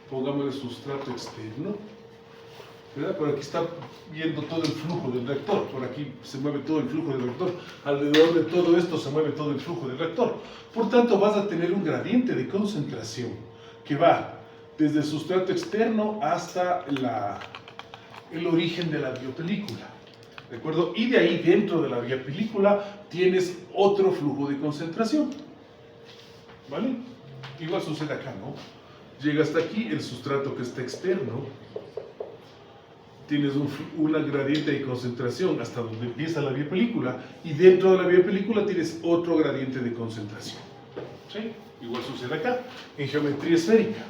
pongámosle sustrato externo, ¿verdad? Por aquí está viendo todo el flujo del reactor, por aquí se mueve todo el flujo del reactor, alrededor de todo esto se mueve todo el flujo del reactor. Por tanto, vas a tener un gradiente de concentración que va desde el sustrato externo hasta el origen de la biopelícula, ¿de acuerdo? Y de ahí, dentro de la biopelícula, tienes otro flujo de concentración, ¿vale? Igual sucede acá, ¿no? llega hasta aquí, el sustrato que está externo, tienes una gradiente de concentración hasta donde empieza la biopelícula, y dentro de la biopelícula tienes otro gradiente de concentración. ¿Sí? Igual sucede acá, en geometría esférica.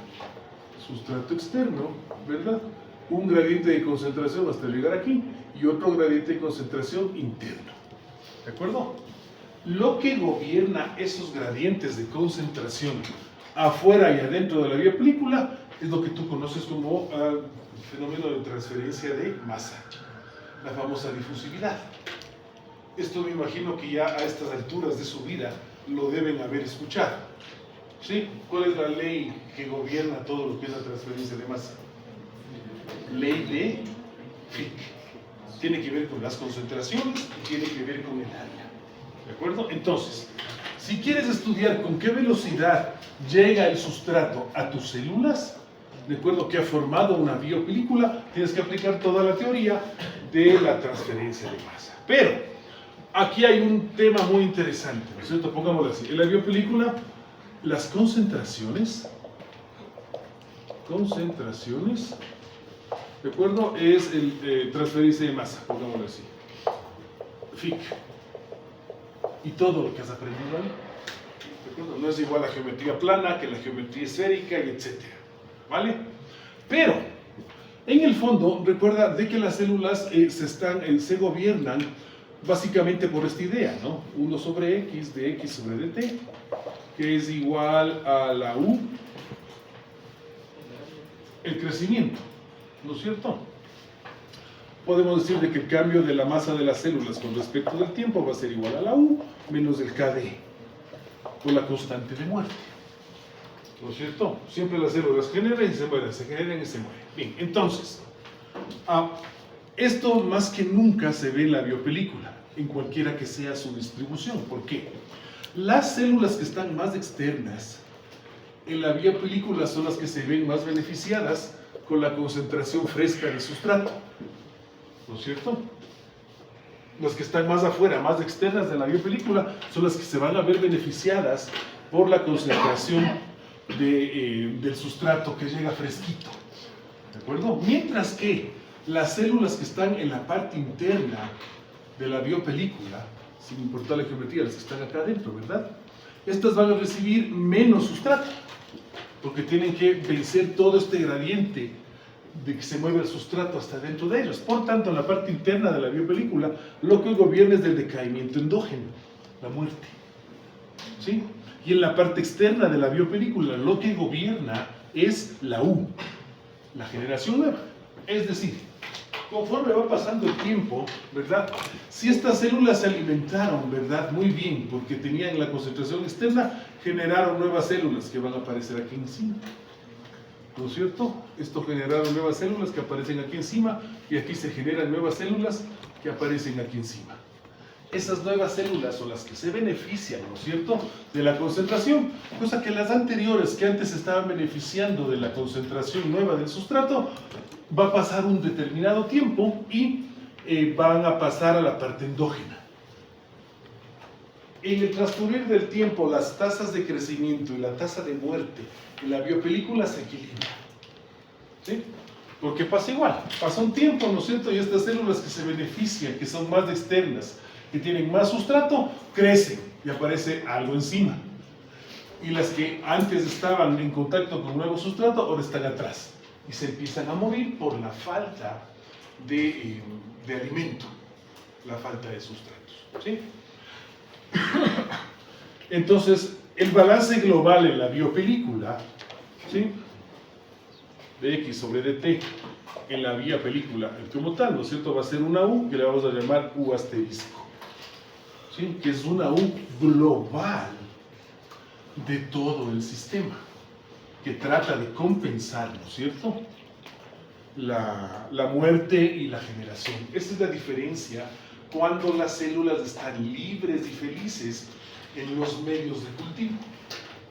Sustrato externo, ¿verdad? Un gradiente de concentración hasta llegar aquí, y otro gradiente de concentración interno. ¿De acuerdo? Lo que gobierna esos gradientes de concentración afuera y adentro de la biopelícula es lo que tú conoces como fenómeno de transferencia de masa, la famosa difusividad. Esto me imagino que ya a estas alturas de su vida lo deben haber escuchado. ¿Sí? ¿Cuál es la ley que gobierna todo lo que es la transferencia de masa? Ley de Fick. Tiene que ver con las concentraciones y tiene que ver con el área. ¿De acuerdo? Entonces, si quieres estudiar con qué velocidad llega el sustrato a tus células, de acuerdo que ha formado una biopelícula, tienes que aplicar toda la teoría de la transferencia de masa. Pero, aquí hay un tema muy interesante, ¿no es cierto? Pongámoslo así. En la biopelícula, las concentraciones, ¿de acuerdo? Es el transferencia de masa, pongámoslo así. Fick. Y todo lo que has aprendido ahí, ¿de acuerdo? No es igual la geometría plana que la geometría esférica, y etcétera. ¿Vale? Pero, en el fondo, recuerda de que las células se gobiernan básicamente por esta idea, ¿no? 1 sobre x de x sobre dt, que es igual a la u, el crecimiento, ¿no es cierto? Podemos decir de que el cambio de la masa de las células con respecto del tiempo va a ser igual a la u menos el kd, por la constante de muerte. ¿No es cierto? Siempre las células generan y se mueren, se generan y se mueren. Bien, entonces, esto más que nunca se ve en la biopelícula, en cualquiera que sea su distribución. ¿Por qué? Las células que están más externas en la biopelícula son las que se ven más beneficiadas con la concentración fresca del sustrato. ¿No es cierto? Las que están más afuera, más externas de la biopelícula, son las que se van a ver beneficiadas por la concentración del sustrato que llega fresquito. ¿De acuerdo? Mientras que las células que están en la parte interna de la biopelícula, sin importar la geometría, las que están acá adentro, ¿verdad? Estas van a recibir menos sustrato, porque tienen que vencer todo este gradiente de que se mueve el sustrato hasta dentro de ellos. Por tanto, en la parte interna de la biopelícula, lo que gobierna es del decaimiento endógeno, la muerte. ¿Sí? Y en la parte externa de la biopelícula, lo que gobierna es la U, la generación nueva. Es decir, conforme va pasando el tiempo, ¿verdad? Si estas células se alimentaron, ¿verdad? Muy bien, porque tenían la concentración externa, generaron nuevas células que van a aparecer aquí encima. ¿No es cierto? Esto generaron nuevas células que aparecen aquí encima, y aquí se generan nuevas células que aparecen aquí encima. Esas nuevas células son las que se benefician, ¿no es cierto?, de la concentración, cosa que las anteriores, que antes estaban beneficiando de la concentración nueva del sustrato, va a pasar un determinado tiempo y van a pasar a la parte endógena. En el transcurrir del tiempo, las tasas de crecimiento y la tasa de muerte en la biopelícula se equilibran. ¿Sí? Porque pasa igual, pasa un tiempo, ¿no es cierto?, y estas células que se benefician, que son más externas, que tienen más sustrato, crecen y aparece algo encima. Y las que antes estaban en contacto con nuevo sustrato, ahora están atrás y se empiezan a morir por la falta de alimento, la falta de sustratos. ¿Sí? Entonces, el balance global en la biopelícula, ¿sí?, de X sobre dt en la biopelícula, como tal, ¿no es cierto?, va a ser una U que le vamos a llamar U asterisco. ¿Sí? Que es una U global de todo el sistema, que trata de compensar, ¿no es cierto?, la muerte y la generación. Esa es la diferencia cuando las células están libres y felices en los medios de cultivo.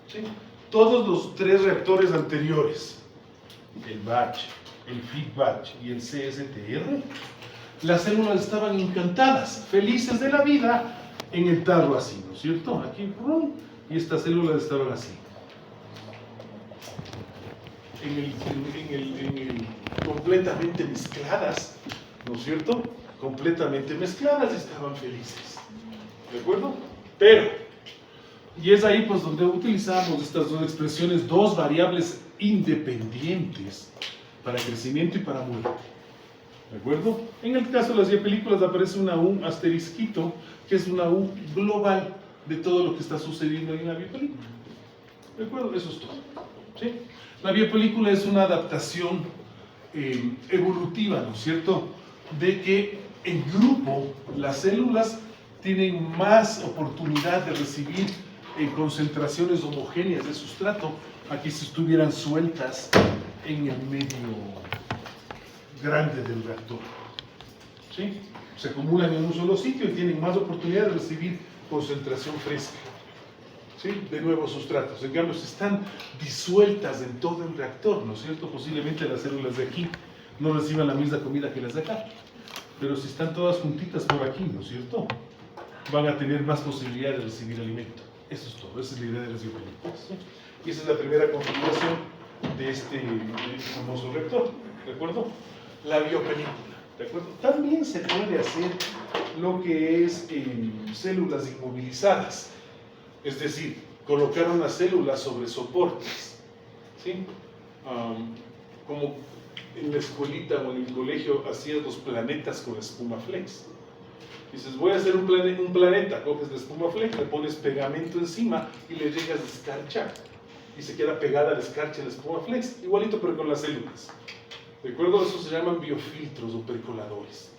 ¿Sí? Todos los tres reactores anteriores, el batch, el feed batch y el CSTR, las células estaban encantadas, felices de la vida, en el tarro así, ¿no es cierto? Aquí, y estas células estaban así. completamente mezcladas, ¿no es cierto? Completamente mezcladas y estaban felices. ¿De acuerdo? Pero, y es ahí pues donde utilizamos estas dos expresiones, dos variables independientes para crecimiento y para muerte. ¿De acuerdo? En el caso de las biopelículas aparece una U asterisquito, que es una U global de todo lo que está sucediendo en la biopelícula. ¿De acuerdo? Eso es todo. ¿Sí? La biopelícula es una adaptación evolutiva, ¿no es cierto?, de que en grupo las células tienen más oportunidad de recibir concentraciones homogéneas de sustrato a que si estuvieran sueltas en el medio grande del reactor. ¿Sí? Se acumulan en un solo sitio y tienen más oportunidad de recibir concentración fresca. ¿Sí? De nuevos sustratos. En cambio, si están disueltas en todo el reactor, ¿no es cierto? Posiblemente las células de aquí no reciban la misma comida que las de acá. Pero si están todas juntitas por aquí, ¿no es cierto?, van a tener más posibilidad de recibir alimento. Eso es todo, esa es la idea de las biopelículas. ¿Sí? Y esa es la primera configuración de este famoso reactor, ¿de acuerdo? La biopelícula, ¿de acuerdo? También se puede hacer lo que es células inmovilizadas, es decir, colocar una célula sobre soportes, ¿sí? Como en la escuelita o en el colegio hacías los planetas con espuma flex. Dices, voy a hacer un planeta, coges la espuma flex, le pones pegamento encima y le llegas a escarcha. Y se queda pegada la escarcha de la espuma flex, igualito pero con las células. ¿De acuerdo? Eso se llaman biofiltros o percoladores.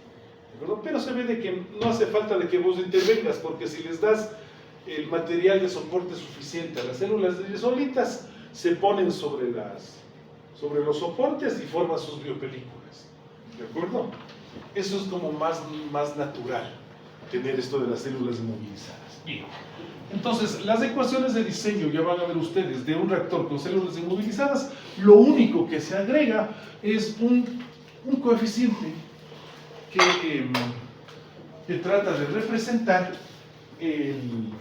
¿De acuerdo? Pero se ve de que no hace falta de que vos intervengas, porque si les das el material de soporte suficiente a las células, ellas solitas se ponen sobre los soportes y forman sus biopelículas. ¿De acuerdo? Eso es como más natural, tener esto de las células inmovilizadas. Bien. Entonces, las ecuaciones de diseño, ya van a ver ustedes, de un reactor con células inmovilizadas, lo único que se agrega es un coeficiente que trata de representar el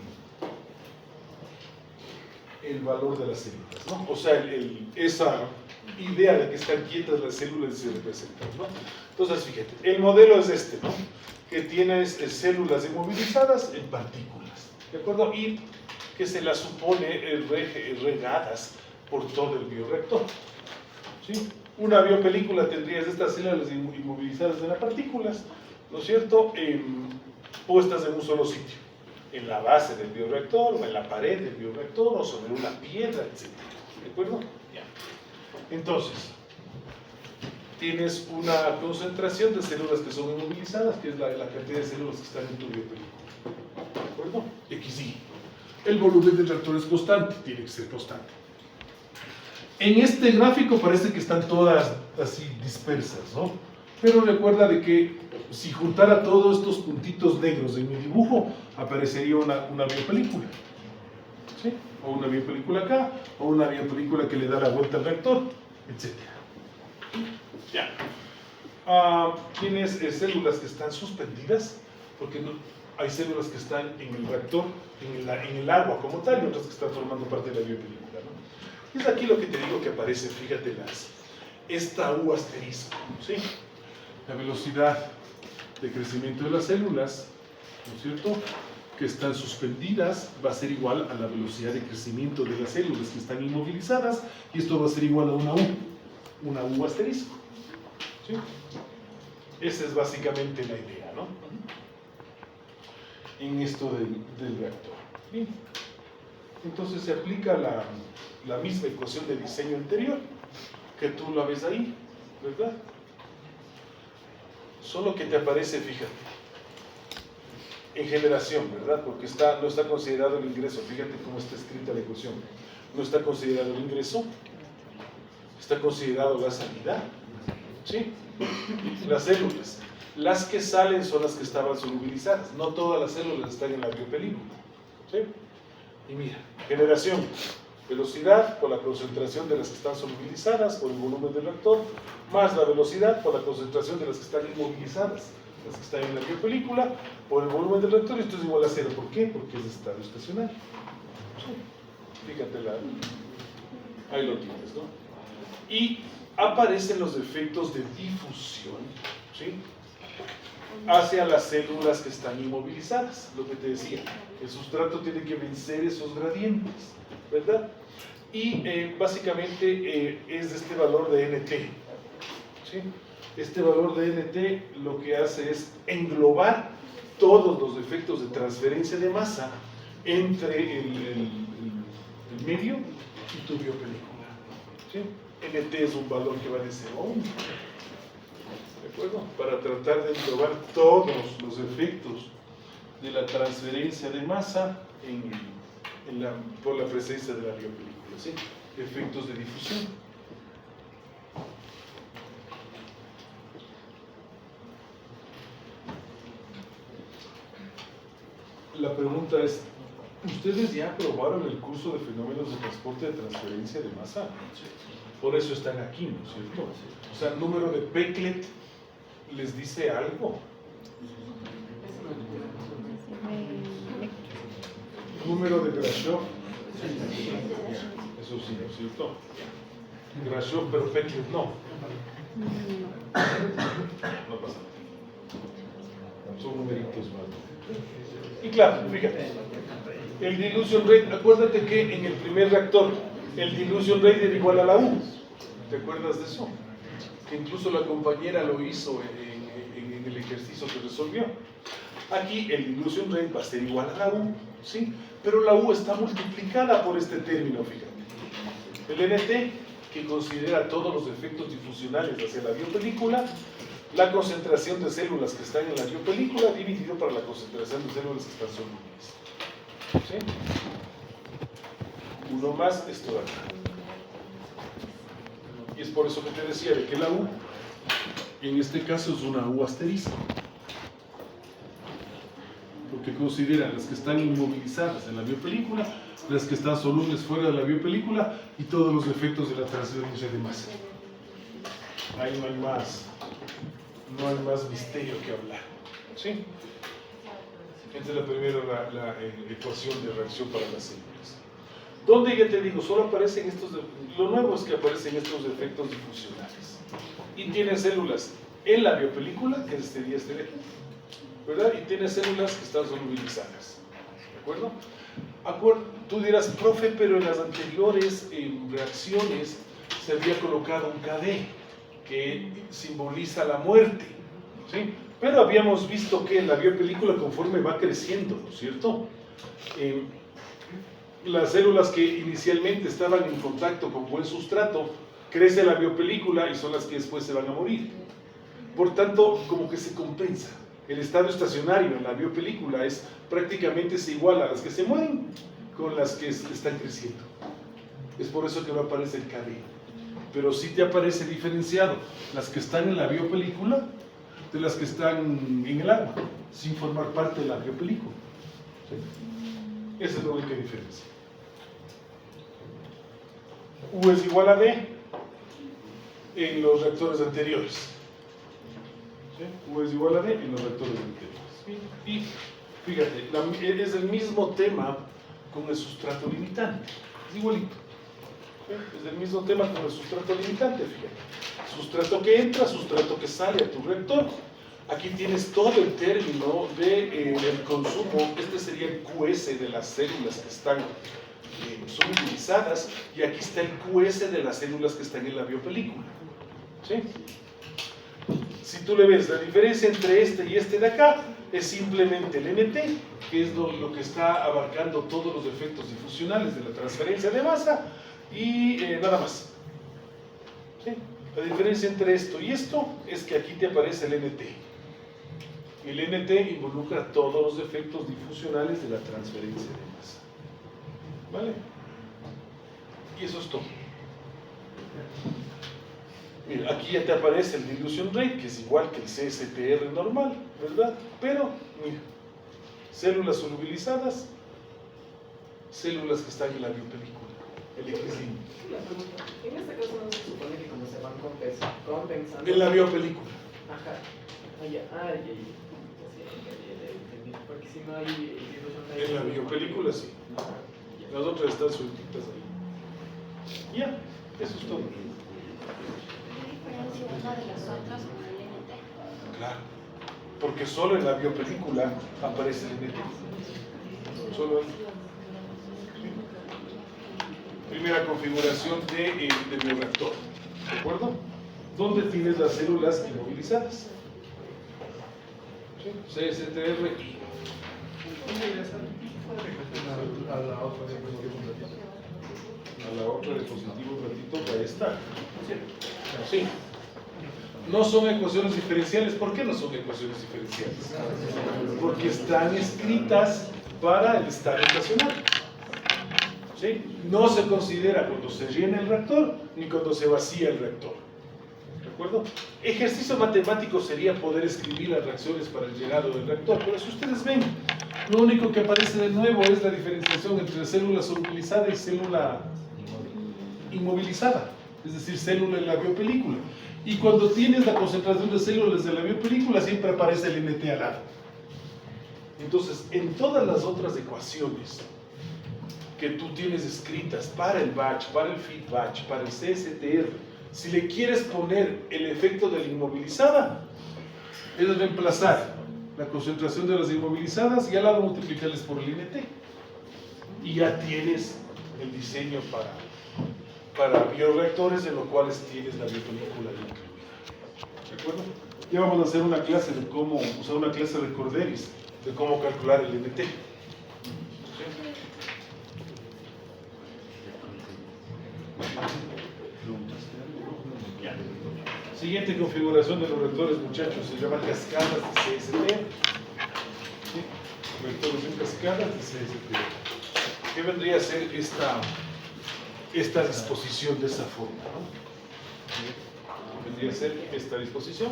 valor de las células, ¿no? O sea, esa idea de que están quietas las células y se representan, ¿no? Entonces, fíjate, el modelo es este, ¿no? Que tiene células inmovilizadas en partículas, ¿de acuerdo? Y que se las supone regadas por todo el bioreactor, ¿sí? Una biopelícula tendría estas células inmovilizadas en las partículas, ¿no es cierto?, puestas en un solo sitio, en la base del bioreactor, o en la pared del bioreactor, o sobre una piedra, etc. ¿De acuerdo? Ya. Entonces, tienes una concentración de células que son inmovilizadas, que es la cantidad de células que están en tu biopelícula. ¿De acuerdo? XY. El volumen del reactor es constante, tiene que ser constante. En este gráfico parece que están todas así dispersas, ¿no? Pero recuerda de que si juntara todos estos puntitos negros en mi dibujo, aparecería una biopelícula. ¿Sí? O una biopelícula acá, o una biopelícula que le da la vuelta al reactor, etc. Ya. Tienes células que están suspendidas, porque hay células que están en el reactor, en el agua como tal, y otras que están formando parte de la biopelícula, ¿no? Y es aquí lo que te digo que aparece, fíjate, esta U asterisco, ¿sí? La velocidad de crecimiento de las células, ¿no es cierto?, que están suspendidas, va a ser igual a la velocidad de crecimiento de las células que están inmovilizadas, y esto va a ser igual a una U asterisco, ¿sí? Esa es básicamente la idea, ¿no? En esto del reactor. Bien. Entonces se aplica la misma ecuación de diseño anterior, que tú la ves ahí, ¿verdad? Solo que te aparece, fíjate, en generación, ¿verdad? Porque no está considerado el ingreso. Fíjate cómo está escrita la ecuación. No está considerado el ingreso, está considerado la salida, ¿sí? Las células. Las que salen son las que estaban solubilizadas. No todas las células están en la biopelícula, ¿sí? Y mira, generación, velocidad por la concentración de las que están solubilizadas por el volumen del reactor, más la velocidad por la concentración de las que están inmovilizadas, las que están en la biopelícula, por el volumen del reactor, y esto es igual a cero. ¿Por qué? Porque es de estado estacionario. Sí. Fíjate, ahí lo tienes, ¿no? y aparecen los efectos de difusión, ¿sí?, hacia las células que están inmovilizadas, lo que te decía. El sustrato tiene que vencer esos gradientes, ¿verdad? Y básicamente es este valor de NT, ¿sí? Este valor de NT lo que hace es englobar todos los efectos de transferencia de masa entre el medio y tu biopelícula, ¿sí? NT es un valor que va de 0 a 1, ¿de acuerdo? Para tratar de englobar todos los efectos de la transferencia de masa por la presencia de la biopelícula, ¿sí? Efectos de difusión. La pregunta es, ¿ustedes ya aprobaron el curso de fenómenos de transporte de transferencia de masa? Por eso están aquí, ¿no es cierto? O sea, el número de Peclet les dice algo. Número de Grashof. Eso sí, ¿no es cierto? Grashof, pero Peclet no. No pasa nada. Son numeritos más. Y claro, fíjate, el dilution rate, acuérdate que en el primer reactor el dilution rate era igual a la U. ¿Te acuerdas de eso? Que incluso la compañera lo hizo en el ejercicio que resolvió. Aquí el dilution rate va a ser igual a la U, ¿sí? Pero la U está multiplicada por este término, fíjate. El NT, que considera todos los efectos difusionales hacia la biopelícula, la concentración de células que están en la biopelícula dividido para la concentración de células que están solubles. ¿Sí? Uno más esto de acá. Y es por eso que te decía de que la U, en este caso, es una U asterisco. Porque consideran las que están inmovilizadas en la biopelícula, las que están solubles fuera de la biopelícula y todos los efectos de la transferencia de masa. Ahí no hay más misterio que hablar. ¿Sí? Esta es la primera la ecuación de reacción para las células. ¿Dónde ya te digo? Solo aparecen estos, lo nuevo es que aparecen estos efectos difusionales. Y tiene células en la biopelícula, que sería este de aquí, ¿verdad? Y tiene células que están solubilizadas. ¿De acuerdo? Tú dirás, profe, pero en las anteriores reacciones se había colocado un KD que simboliza la muerte, ¿sí? Pero habíamos visto que la biopelícula conforme va creciendo, ¿no es cierto? Las células que inicialmente estaban en contacto con buen sustrato, crece la biopelícula y son las que después se van a morir. Por tanto, como que se compensa. El estado estacionario en la biopelícula es prácticamente se iguala a las que se mueren con las que están creciendo. Es por eso que no aparece el KD. Pero sí te aparece diferenciado las que están en la biopelícula de las que están en el agua, sin formar parte de la biopelícula. ¿Sí? Esa es la única diferencia. U es igual a D en los reactores anteriores. ¿Sí? U es igual a D en los reactores anteriores. Y fíjate, es el mismo tema con el sustrato limitante. Es igualito. Es el mismo tema con el sustrato limitante, fíjate. Sustrato que entra, sustrato que sale a tu reactor. Aquí tienes todo el término del consumo. Este sería el QS de las células que están solubilizadas y aquí está el QS de las células que están en la biopelícula. ¿Sí? Si tú le ves la diferencia entre este y este de acá, es simplemente el NT, que es lo que está abarcando todos los efectos difusionales de la transferencia de masa, y nada más. ¿Sí? La diferencia entre esto y esto es que aquí te aparece el NT. El NT involucra todos los efectos difusionales de la transferencia de masa. ¿Vale? Y eso es todo. Mira, aquí ya te aparece el dilution rate, que es igual que el CSTR normal, ¿verdad? Pero, mira, células solubilizadas, células que están en la biopelícula. El equilibrio. Una pregunta. En este caso no se supone que como se van compensando. En la biopelícula. Ajá. Ya entendí. Porque si no hay dilution rate. En la biopelícula sí. Ajá. Las otras están sueltitas ahí. Ya, eso es todo. si una de las otras con el NT. Claro, porque solo en la biopelícula aparece el NT. Solo ahí. ¿Sí? Primera configuración de bioreactor, ¿de acuerdo? ¿Dónde tienes las células inmovilizadas? ¿Sí? CSTR y A la otra diapositiva un ratito. a la otra diapositiva un ratito, ahí está. Sí. No son ecuaciones diferenciales. ¿Por qué no son ecuaciones diferenciales? Porque están escritas para el estado estacionario. ¿Sí? No se considera cuando se llena el reactor ni cuando se vacía el reactor. ¿De acuerdo? Ejercicio matemático sería poder escribir las reacciones para el llenado del reactor, pero si ustedes ven, lo único que aparece de nuevo es la diferenciación entre célula solubilizada y célula inmovilizada, es decir, célula en la biopelícula. Y cuando tienes la concentración de células de la biopelícula, siempre aparece el NT al lado. Entonces, en todas las otras ecuaciones que tú tienes escritas para el batch, para el feed batch, para el CSTR, si le quieres poner el efecto de la inmovilizada, es reemplazar la concentración de las inmovilizadas y al lado multiplicarles por el NT. Y ya tienes el diseño para bioreactores en los cuales tienes la biopelícula incluida. ¿De acuerdo? Ya vamos a hacer una clase de cómo usar una clase de Corderis, de cómo calcular el NT. Ya. Siguiente configuración de los reactores, muchachos, se llama cascadas de CST. ¿Sí? Reactores en cascadas de CST. ¿Qué vendría a ser esta disposición de esa forma? ¿No? Vendría a ser esta disposición.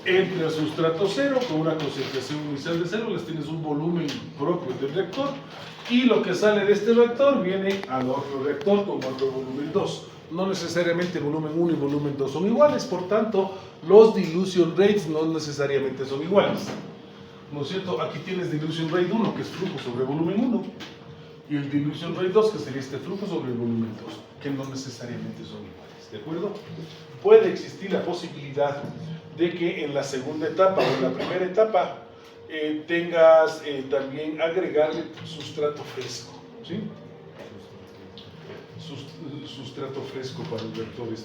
Entre el sustrato cero con una concentración inicial de células tienes un volumen propio del reactor y lo que sale de este reactor viene al otro reactor con otro volumen 2. No necesariamente volumen 1 y volumen 2 son iguales, por tanto los dilution rates no necesariamente son iguales. ¿No es cierto? Aquí tienes dilution rate 1 que es flujo sobre volumen 1 y el dilution rate 2 que sería este flujo sobre el volumen 2 que no necesariamente son iguales, ¿de acuerdo? Puede existir la posibilidad de que en la segunda etapa o en la primera etapa tengas también agregarle sustrato fresco, ¿sí? Sustrato fresco para el reactor del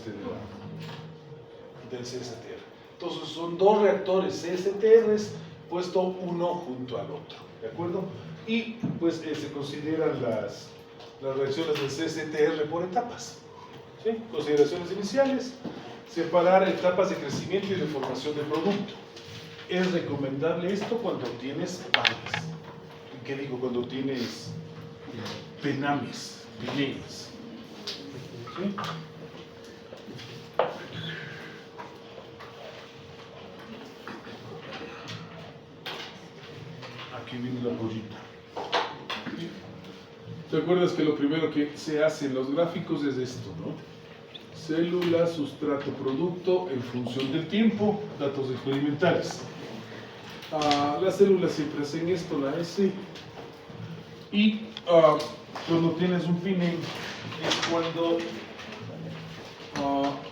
CSTR. Entonces son dos reactores CSTRs puesto uno junto al otro, ¿de acuerdo? Y pues se consideran las reacciones del CSTR por etapas, ¿sí? Consideraciones iniciales. Separar etapas de crecimiento y de formación del producto. Es recomendable esto cuando tienes panes. ¿Qué digo? Cuando tienes penames, pequeños. ¿Sí? Aquí viene la pollita. ¿Sí? ¿Te acuerdas que lo primero que se hace en los gráficos es esto, ¿no? Célula, sustrato, producto, en función del tiempo, datos experimentales. Las células siempre hacen esto, la S. Y cuando tienes un pinning es cuando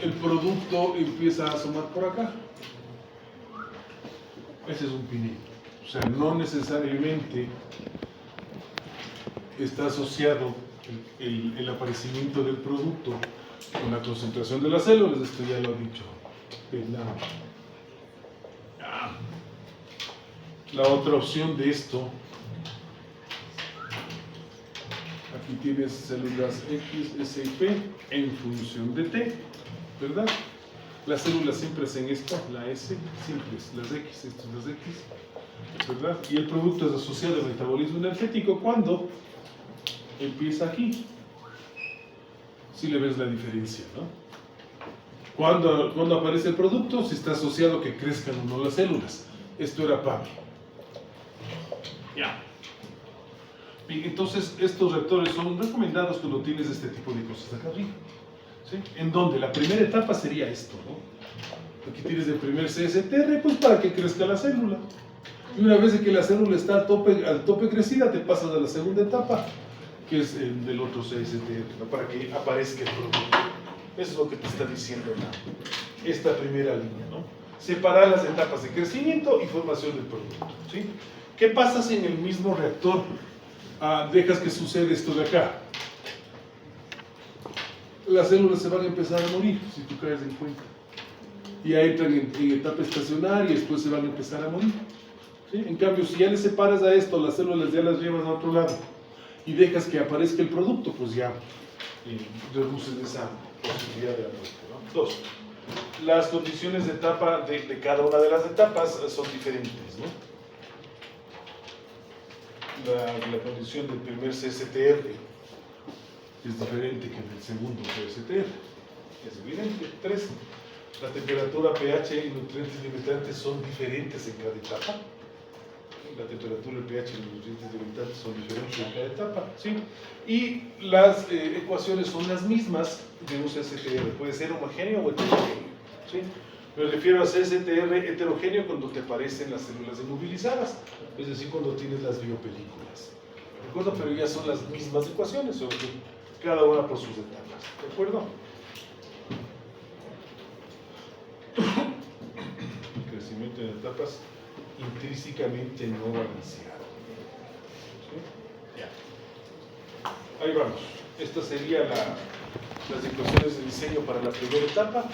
el producto empieza a asomar por acá. Ese es un pinning. O sea, no necesariamente está asociado el aparecimiento del producto con la concentración de las células. Esto ya lo he dicho. La otra opción de esto, aquí tienes células X, S y P en función de T, ¿verdad? Las células siempre hacen esto, la S, simples, las X, estas las X, ¿verdad? Y el producto es asociado al metabolismo energético cuando empieza aquí. Si le ves la diferencia, ¿no? Cuando aparece el producto, si está asociado a que crezcan o no las células. Esto era PAMI. Ya. Bien, entonces estos reactores son recomendados cuando tienes este tipo de cosas acá arriba. ¿Sí? En donde la primera etapa sería esto, ¿no? Aquí tienes el primer CSTR, pues para que crezca la célula. Y una vez que la célula está al tope crecida, te pasas a la segunda etapa, que es el del otro CSTR, ¿no? Para que aparezca el producto. Eso es lo que te está diciendo esta primera línea, ¿no? Separar las etapas de crecimiento y formación del producto, ¿sí? ¿Qué pasa si en el mismo reactor dejas que suceda esto de acá? Las células se van a empezar a morir, si tú caes en cuenta. Y ya entran en etapa estacionaria y después se van a empezar a morir, ¿sí? En cambio, si ya le separas a esto, las células ya las llevas a otro lado y dejas que aparezca el producto, pues ya reduces esa posibilidad de la muerte, ¿no? 2. Las condiciones de etapa de cada una de las etapas son diferentes, ¿no? La condición del primer CSTR es diferente que del segundo CSTR, es evidente. 3. La temperatura, pH y nutrientes limitantes son diferentes en cada etapa. La temperatura, el pH y los nutrientes limitantes son diferentes en cada etapa, ¿sí? Y las ecuaciones son las mismas de un CSTR, puede ser homogéneo o heterogéneo, ¿sí? Me refiero a CSTR heterogéneo cuando te aparecen las células inmovilizadas, es decir, cuando tienes las biopelículas, ¿de acuerdo? Pero ya son las mismas ecuaciones, solo que cada una por sus etapas, ¿de acuerdo? El crecimiento en etapas intrínsecamente no balanceado. ¿Sí? Ya. Ahí vamos. Esta sería las ecuaciones de diseño para la primera etapa,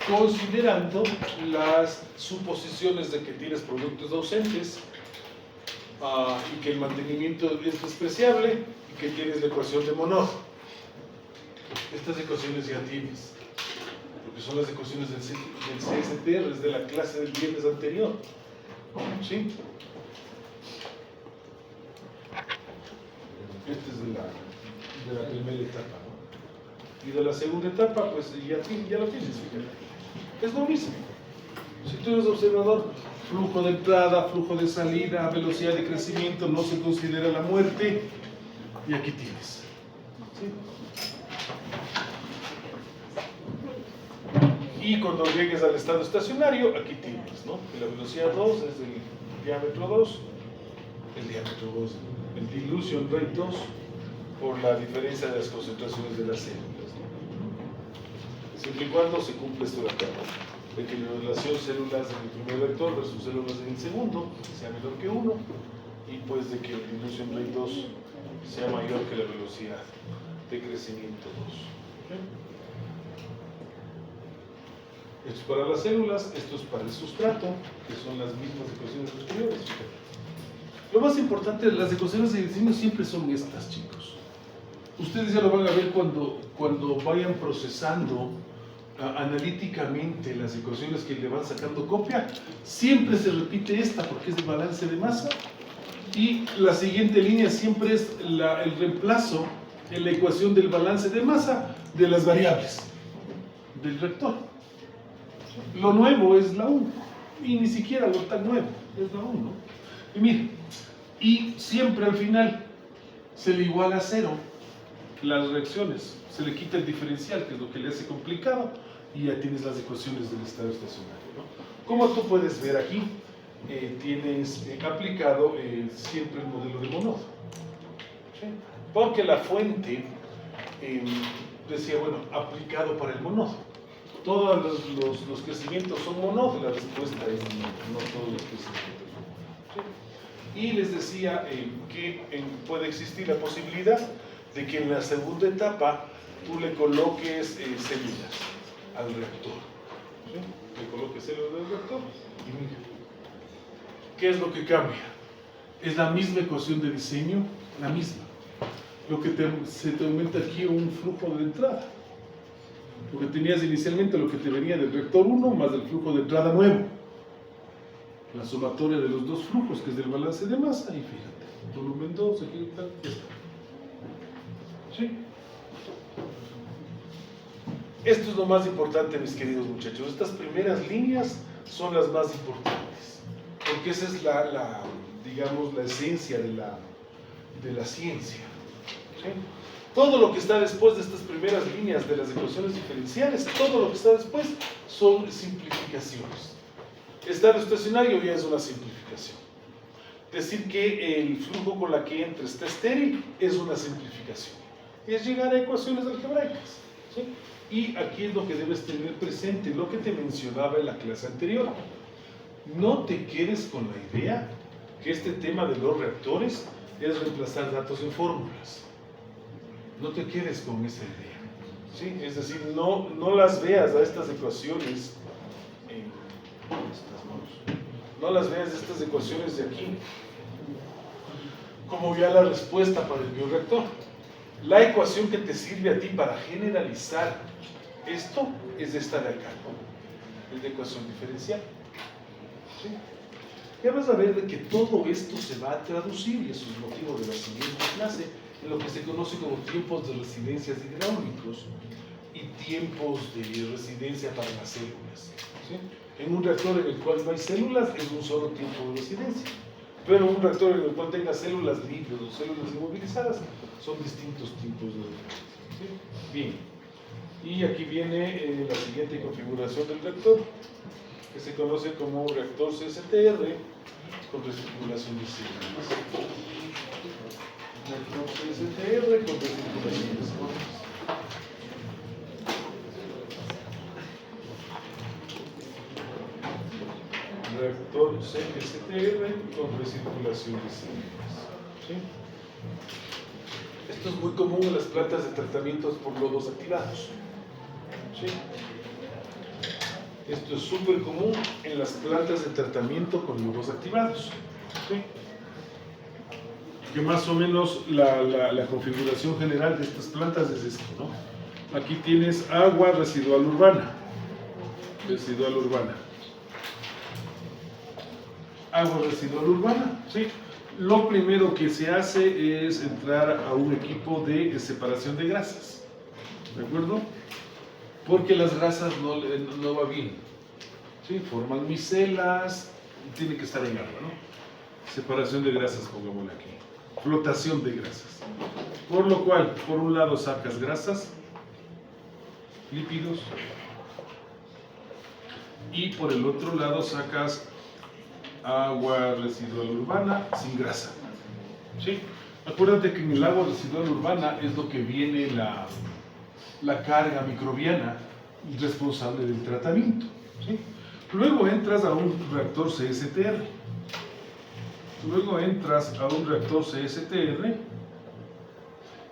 considerando las suposiciones de que tienes productos ausentes y que el mantenimiento es despreciable y que tienes la ecuación de Monod. Estas ecuaciones ya tienes, porque son las ecuaciones del CSTR, es de la clase del viernes anterior. ¿Sí? Esta es de la primera etapa, ¿no? Y de la segunda etapa, pues ya lo tienes, fíjate. Es lo mismo. Si tú eres observador, flujo de entrada, flujo de salida, velocidad de crecimiento, no se considera la muerte, y aquí tienes. ¿Sí? Y cuando llegues al estado estacionario, aquí tienes, ¿no? Que la velocidad 2 es el diámetro 2, el dilution rate 2, por la diferencia de las concentraciones de las células, ¿no? Siempre y cuando se cumple esto de acá, ¿no? De que la relación células en el primer vector versus células en el segundo sea menor que 1, y pues de que el dilution rate 2 sea mayor que la velocidad de crecimiento 2. ¿Okay? Esto es para las células, esto es para el sustrato, que son las mismas ecuaciones anteriores. Lo más importante, las ecuaciones de diseño siempre son estas, chicos. Ustedes ya lo van a ver cuando vayan procesando analíticamente las ecuaciones que le van sacando copia. Siempre se repite esta porque es el balance de masa. Y la siguiente línea siempre es el reemplazo en la ecuación del balance de masa de las variables del reactor. Lo nuevo es la 1, y ni siquiera lo tan nuevo, es la 1. Y miren, y siempre al final se le iguala a 0 las reacciones, se le quita el diferencial, que es lo que le hace complicado, y ya tienes las ecuaciones del estado estacionario, ¿no? Como tú puedes ver aquí, tienes aplicado siempre el modelo de Monod, ¿sí? Porque la fuente decía, bueno, aplicado para el Monod. Todos los crecimientos son Monod, la respuesta es no todos los crecimientos. ¿Sí? Y les decía que puede existir la posibilidad de que en la segunda etapa tú le coloques células al reactor. ¿Sí? Le coloques células al reactor y mira, ¿qué es lo que cambia? Es la misma ecuación de diseño, la misma. Lo que se te aumenta aquí un flujo de entrada. Lo que tenías inicialmente, lo que te venía del reactor 1 más el flujo de entrada nuevo. La sumatoria de los dos flujos, que es del balance de masa, y fíjate, volumen 2, aquí está. ¿Sí? Esto es lo más importante, mis queridos muchachos. Estas primeras líneas son las más importantes, porque esa es digamos, la esencia de la ciencia. ¿Sí? Todo lo que está después de estas primeras líneas de las ecuaciones diferenciales, todo lo que está después son simplificaciones. Estado estacionario ya es una simplificación. decir que el flujo con la que entra está estéril es una simplificación. Es llegar a ecuaciones algebraicas, ¿sí? Y aquí es lo que debes tener presente, lo que te mencionaba en la clase anterior. No te quedes con la idea que este tema de los reactores es reemplazar datos en fórmulas. No te quedes con esa idea, ¿sí? Es decir, no las veas a estas ecuaciones no las veas estas ecuaciones de aquí como ya la respuesta para el bioreactor. La ecuación que te sirve a ti para generalizar esto es esta de acá, es la ecuación diferencial, ¿sí? Ya vas a ver de que todo esto se va a traducir, y eso es motivo de la siguiente clase, en lo que se conoce como tiempos de residencias hidráulicos y tiempos de residencia para las células, ¿sí? En un reactor en el cual no hay células es un solo tiempo de residencia, pero un reactor en el cual tenga células libres o células inmovilizadas son distintos tipos de residencia, ¿sí? Bien, y aquí viene la siguiente configuración del reactor, que se conoce como reactor CSTR con recirculación de células. Reactor CSTR con recirculación de células. Reactor CSTR con recirculación de células, ¿sí? Esto es muy común en las plantas de tratamientos por lodos activados, ¿sí? Esto es súper común en las plantas de tratamiento con lodos activados, ¿sí? Que más o menos la configuración general de estas plantas es esto, ¿no? Aquí tienes agua residual urbana, agua residual urbana, ¿sí? Lo primero que se hace es entrar a un equipo de separación de grasas, ¿de acuerdo? Porque las grasas no va bien, ¿sí? Forman micelas, tiene que estar en agua, ¿no? Separación de grasas, pongámosle aquí. Flotación de grasas. Por lo cual, por un lado sacas grasas, lípidos, y por el otro lado sacas agua residual urbana sin grasa, ¿sí? Acuérdate que en el agua residual urbana es lo que viene la carga microbiana responsable del tratamiento, ¿sí? Luego entras a un reactor CSTR.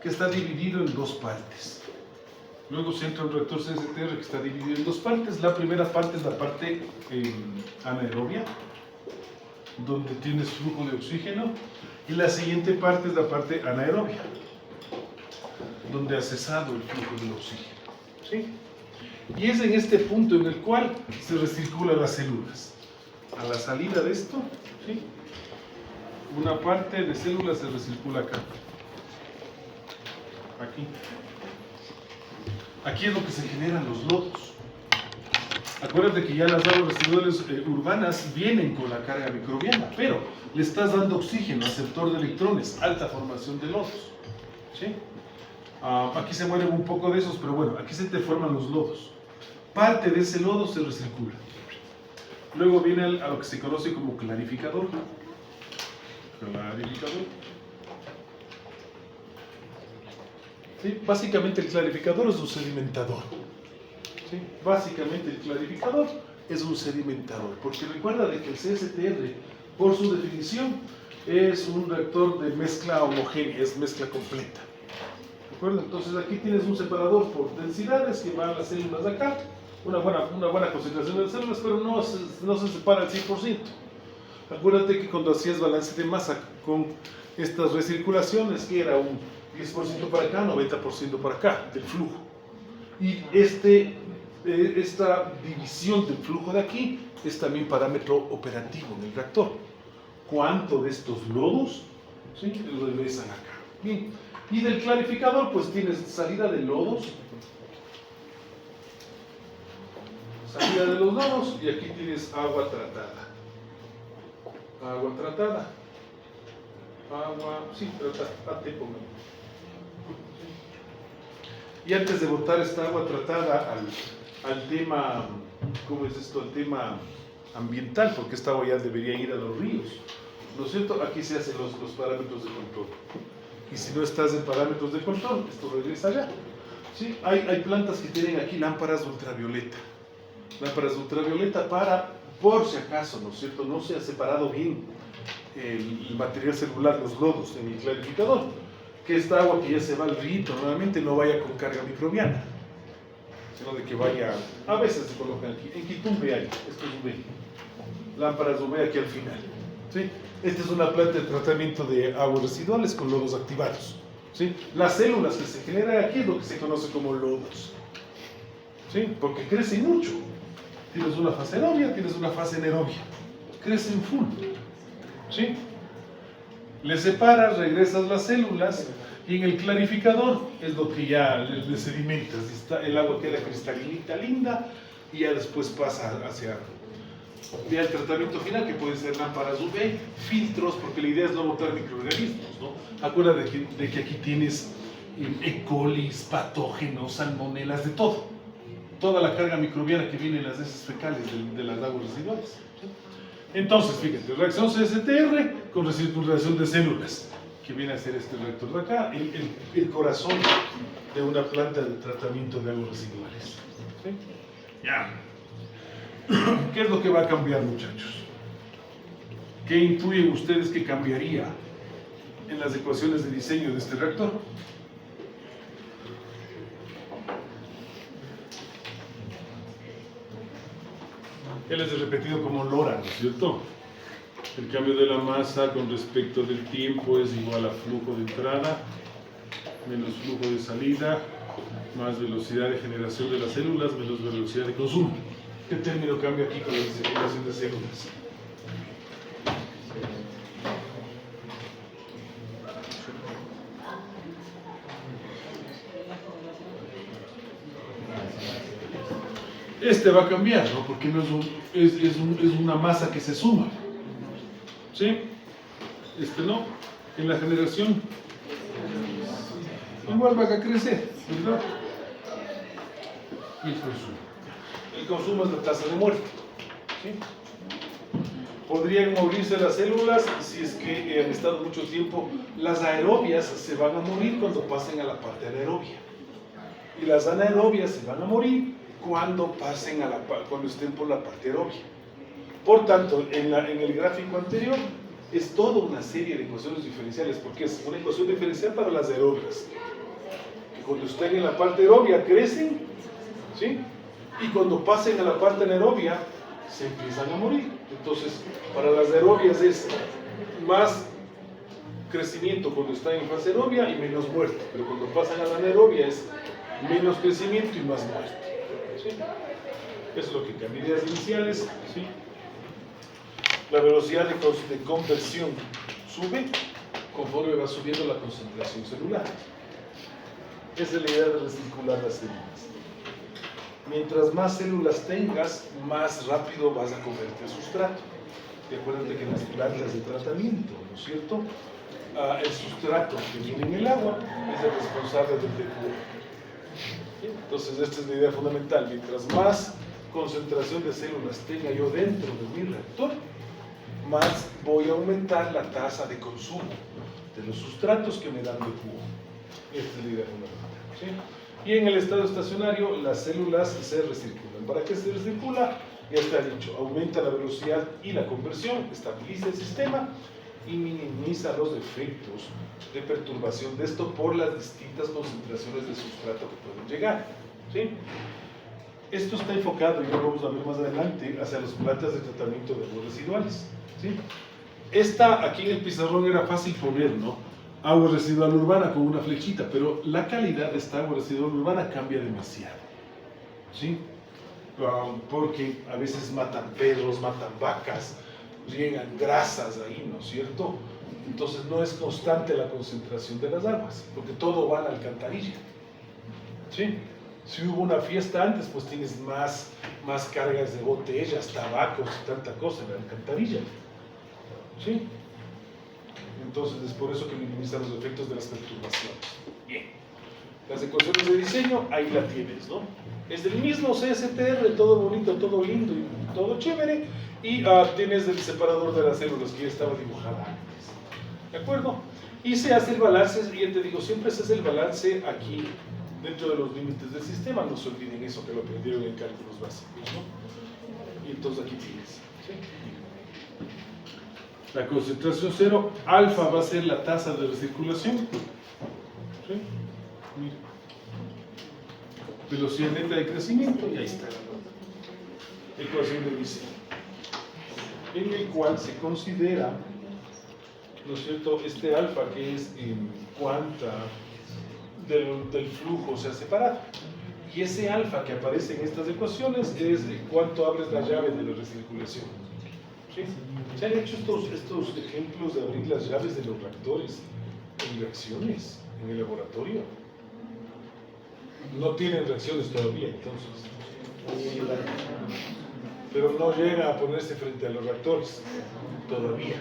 Que está dividido en dos partes. Luego se entra a un reactor CSTR que está dividido en dos partes. La primera parte es la parte anaerobia, donde tienes flujo de oxígeno, y la siguiente parte es la parte anaerobia, donde ha cesado el flujo del oxígeno, ¿sí? Y es en este punto en el cual se recirculan las células. A la salida de esto, ¿sí? Una parte de células se recircula acá. Aquí es lo que se generan los lodos. Acuérdate que ya las aguas residuales urbanas vienen con la carga microbiana, pero le estás dando oxígeno, aceptor de electrones, alta formación de lodos, ¿sí? Aquí se mueren un poco de esos, pero bueno, aquí se te forman los lodos. Parte de ese lodo se recircula. Luego viene a lo que se conoce como clarificador. ¿Sí? Básicamente el clarificador es un sedimentador. ¿Sí? Básicamente el clarificador es un sedimentador, porque recuerda de que el CSTR, por su definición, es un reactor de mezcla homogénea, es mezcla completa. ¿De acuerdo? Entonces aquí tienes un separador por densidades que va a las células de acá, una buena concentración de células, pero no se separa al 100%. Acuérdate que cuando hacías balance de masa con estas recirculaciones, que era un 10% para acá, 90% para acá, del flujo. Y esta división del flujo de aquí es también parámetro operativo en el reactor. ¿Cuánto de estos lodos, ¿sí?, regresan acá? Bien. Y del clarificador, pues tienes salida de lodos, y aquí tienes agua tratada. Tratada, y antes de botar esta agua tratada al tema, ¿cómo es esto? Al tema ambiental, porque esta agua ya debería ir a los ríos, ¿no es cierto? Aquí se hacen los parámetros de control. Y si no estás en parámetros de control, esto regresa allá. ¿Sí? Hay plantas que tienen aquí lámparas de ultravioleta. Lámparas de ultravioleta para, por si acaso, ¿no es cierto? No se ha separado bien el material celular, los lodos en el clarificador. Que esta agua que ya se va al río nuevamente no vaya con carga microbiana, sino de que vaya, a veces se colocan aquí, en Quitumbe hay, esto es UV, lámparas UV aquí al final. ¿Sí? Esta es una planta de tratamiento de aguas residuales con lodos activados. ¿Sí? Las células que se generan aquí es lo que se conoce como lodos. ¿Sí? Porque crecen mucho. Tienes una fase aerobia, tienes una fase anaerobia. Crecen full. ¿Sí? Le separas, regresas las células y en el clarificador es lo que ya le sedimentas. El agua queda cristalina, linda, y ya después pasa hacia ya el tratamiento final, que puede ser lámparas UV, filtros, porque la idea es no botar microorganismos, ¿no? Acuérdate de que aquí tienes E. coli, patógenos, salmonelas, de todo. Toda la carga microbiana que viene en las heces fecales de las aguas residuales. ¿Sí? Entonces, fíjate, reacción CSTR con recirculación de células, que viene a ser este reactor de acá, el corazón de una planta de tratamiento de aguas residuales. ¿Sí? Ya. ¿Qué es lo que va a cambiar, muchachos? ¿Qué intuyen ustedes que cambiaría en las ecuaciones de diseño de este reactor? Él es repetido como LoRa, ¿no es cierto? El cambio de la masa con respecto del tiempo es igual a flujo de entrada menos flujo de salida más velocidad de generación de las células menos velocidad de consumo. ¿Qué término cambia aquí con la circulación de células? Este va a cambiar, ¿no? Porque no es una masa que se suma. ¿Sí? Este no. En la generación igual va a crecer, ¿verdad? Y el consumo. El consumo es la tasa de muerte. ¿Sí? Podrían morirse las células si es que han estado mucho tiempo. Las aerobias se van a morir cuando pasen a la parte anaerobia. Y las anaerobias se van a morir cuando pasen cuando estén por la parte aerobia. Por tanto, en el gráfico anterior es toda una serie de ecuaciones diferenciales, porque es una ecuación diferencial para las aerobias. Que cuando estén en la parte aerobia crecen, ¿sí? Y cuando pasen a la parte anaerobia se empiezan a morir. Entonces, para las aerobias es más crecimiento cuando están en fase aerobia y menos muerte, pero cuando pasan a la anaerobia es menos crecimiento y más muerte. ¿Sí? Eso es lo que cambia. Ideas iniciales, ¿sí? La velocidad de conversión sube conforme va subiendo la concentración celular. Esa es la idea de recircular las células. Mientras más células tengas, más rápido vas a convertir sustrato. Y acuérdate que en las plantas de tratamiento, ¿no es cierto? El sustrato que viene en el agua es el responsable del TQO. Entonces, esta es la idea fundamental. Mientras más concentración de células tenga yo dentro de mi reactor, más voy a aumentar la tasa de consumo de los sustratos que me dan TQO. Esta es la idea fundamental. ¿Sí? Y en el estado estacionario, las células se recirculan. ¿Para qué se recircula? Ya está dicho, aumenta la velocidad y la conversión, estabiliza el sistema y minimiza los efectos de perturbación de esto por las distintas concentraciones de sustrato que pueden llegar. ¿Sí? Esto está enfocado, y lo vamos a ver más adelante, hacia las plantas de tratamiento de aguas residuales. ¿Sí? Esta, aquí en el pizarrón era fácil poner, ¿no? Agua residual urbana con una flechita, pero la calidad de esta agua residual urbana cambia demasiado. ¿Sí? Porque a veces matan perros, matan vacas, riegan grasas ahí, ¿no es cierto? Entonces no es constante la concentración de las aguas, porque todo va a la alcantarilla. ¿Sí? Si hubo una fiesta antes, pues tienes más cargas de botellas, tabacos y tanta cosa en la alcantarilla. ¿Sí? Entonces es por eso que minimiza los efectos de las perturbaciones. Bien. Las ecuaciones de diseño, ahí la tienes, ¿no? Es el mismo CSTR, todo bonito, todo lindo y todo chévere. Y tienes el separador de las células que ya estaba dibujada antes. ¿De acuerdo? Y se hace el balance, y ya te digo, siempre se hace el balance aquí, dentro de los límites del sistema. No se olviden eso, que lo aprendieron en cálculos básicos, ¿no? Y entonces aquí tienes. ¿Sí? La concentración cero, alfa va a ser la tasa de recirculación. ¿Sí? Mira. Velocidad neta de crecimiento, y ahí está. Ecuación de diseño. En el cual se considera, ¿no es cierto?, este alfa que es cuanta del flujo se ha separado. Y ese alfa que aparece en estas ecuaciones es cuánto abres la llave de la recirculación. ¿Sí? Se han hecho estos ejemplos de abrir las llaves de los reactores en reacciones en el laboratorio. No tienen reacciones todavía, entonces. Pero no llega a ponerse frente a los reactores todavía.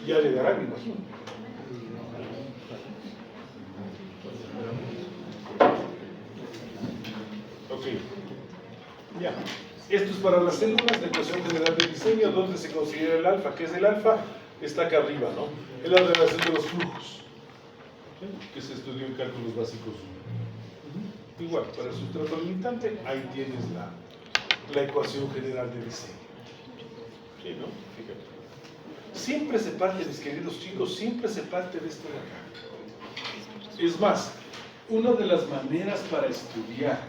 Ya llegará, me imagino. Ok. Ya. Esto es para las células de ecuación general de diseño, donde se considera el alfa. ¿Qué es el alfa? Está acá arriba, ¿no? Es la relación de los flujos, ¿sí?, que se estudió en cálculos básicos. Igual, para el sustrato limitante, ahí tienes la ecuación general de diseño. ¿Sí, no? Fíjate. Siempre se parte, mis queridos chicos, siempre se parte de esto de acá. Es más, una de las maneras para estudiar,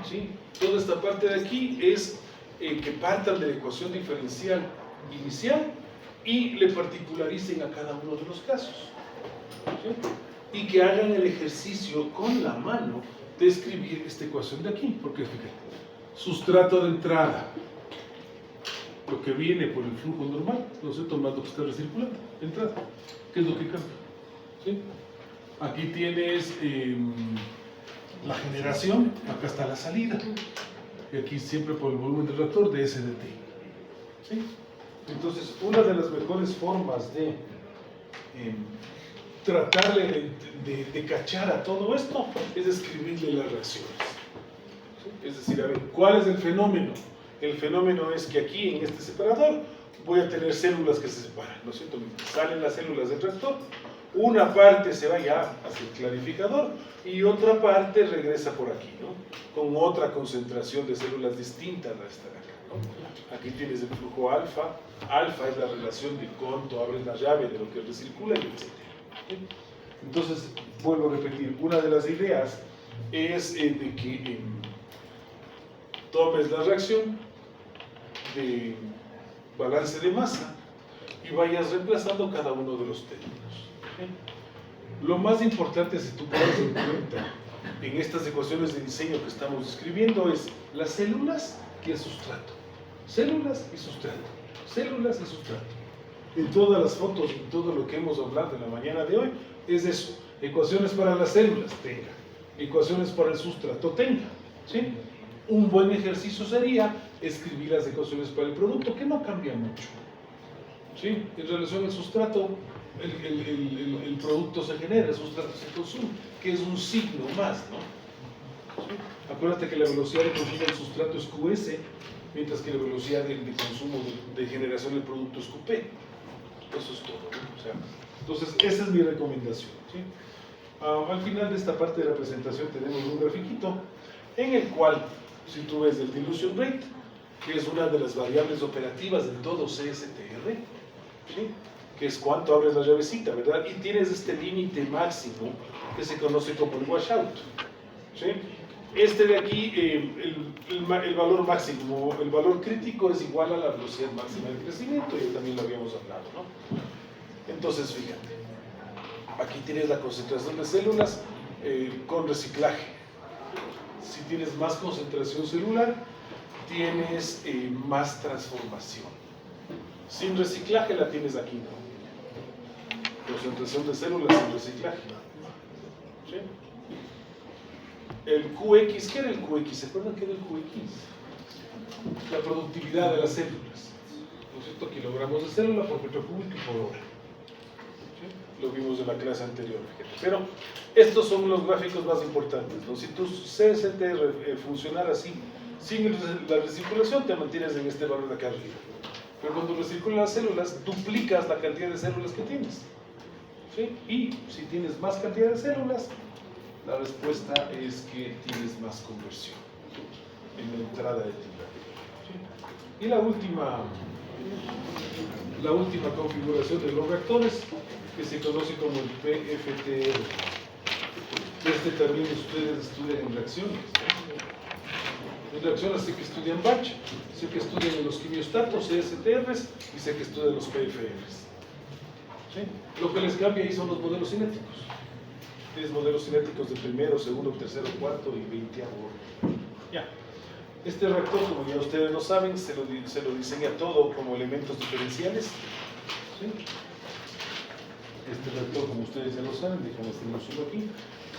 ¿sí?, toda esta parte de aquí es que partan de la ecuación diferencial inicial y le particularicen a cada uno de los casos. ¿Sí? Y que hagan el ejercicio con la mano de escribir esta ecuación de aquí, porque fíjate, sustrato de entrada, lo que viene por el flujo normal, no sé, tomando lo que está recirculando, entrada, ¿qué es lo que cambia? ¿Sí? Aquí tienes la generación, acá está la salida, y aquí siempre por el volumen del reactor de S de T. ¿Sí? Entonces, una de las mejores formas de tratarle de cachar a todo esto es escribirle las reacciones. ¿Sí? Es decir, a ver, ¿cuál es el fenómeno? El fenómeno es que aquí en este separador voy a tener células que se separan, ¿no es cierto? Salen las células del reactor, una parte se va ya hacia el clarificador y otra parte regresa por aquí, ¿no?, con otra concentración de células distintas a esta de acá, ¿no? Aquí tienes el flujo alfa. Alfa es la relación de cuánto abres la llave de lo que recircula y etc. Entonces, vuelvo a repetir, una de las ideas es de que tomes la reacción de balance de masa y vayas reemplazando cada uno de los términos. Lo más importante, si tú pones en cuenta en estas ecuaciones de diseño que estamos escribiendo, es las células y el sustrato. Células y sustrato. Células y sustrato. En todas las fotos, en todo lo que hemos hablado en la mañana de hoy, es eso. Ecuaciones para las células, tenga. Ecuaciones para el sustrato, tenga. ¿Sí? Un buen ejercicio sería escribir las ecuaciones para el producto, que no cambia mucho. ¿Sí? En relación al sustrato, el producto se genera, el sustrato se consume, que es un signo más, ¿no? ¿Sí? Acuérdate que la velocidad de consumo del sustrato es QS, mientras que la velocidad de consumo de generación del producto es QP. Eso es todo, ¿no? O sea, entonces, esa es mi recomendación, ¿sí? Al final de esta parte de la presentación tenemos un grafiquito en el cual, si tú ves el dilution rate, que es una de las variables operativas de todo CSTR, ¿sí?, que es cuánto abres la llavecita, ¿verdad? Y tienes este límite máximo que se conoce como el washout, ¿sí? Este de aquí, el valor máximo, el valor crítico es igual a la velocidad máxima de crecimiento, y también lo habíamos hablado, ¿no? Entonces, fíjate, aquí tienes la concentración de células con reciclaje. Si tienes más concentración celular, tienes más transformación. Sin reciclaje la tienes aquí, ¿no? Concentración de células sin reciclaje. ¿Sí? El QX, ¿qué era el QX? ¿Se acuerdan qué era el QX? La productividad de las células. ¿No es cierto? Kilogramos de célula por metro cúbico y por hora. ¿Sí? Lo vimos en la clase anterior, fíjate. Pero estos son los gráficos más importantes, ¿no? Si tu CSTR funcionara así, sin la recirculación, te mantienes en este valor de acá arriba. Pero cuando recirculan las células, duplicas la cantidad de células que tienes. ¿Sí? Y si tienes más cantidad de células, la respuesta es que tienes más conversión en la entrada de timbre. ¿Sí? Y la última configuración de los reactores, que se conoce como el PFTR. Este también ustedes estudian en reacciones, ¿no? En reacciones sé que estudian batch, sé que estudian en los quimiostatos, CSTRs, y sé que estudian los PFRs. ¿Sí? Lo que les cambia ahí son los modelos cinéticos. Tienes modelos cinéticos de primero, segundo, tercero, cuarto y 20º. Ya. Este reactor, como ya ustedes lo saben, se lo diseña todo como elementos diferenciales. ¿Sí? Este reactor, como ustedes ya lo saben, déjenme hacer aquí,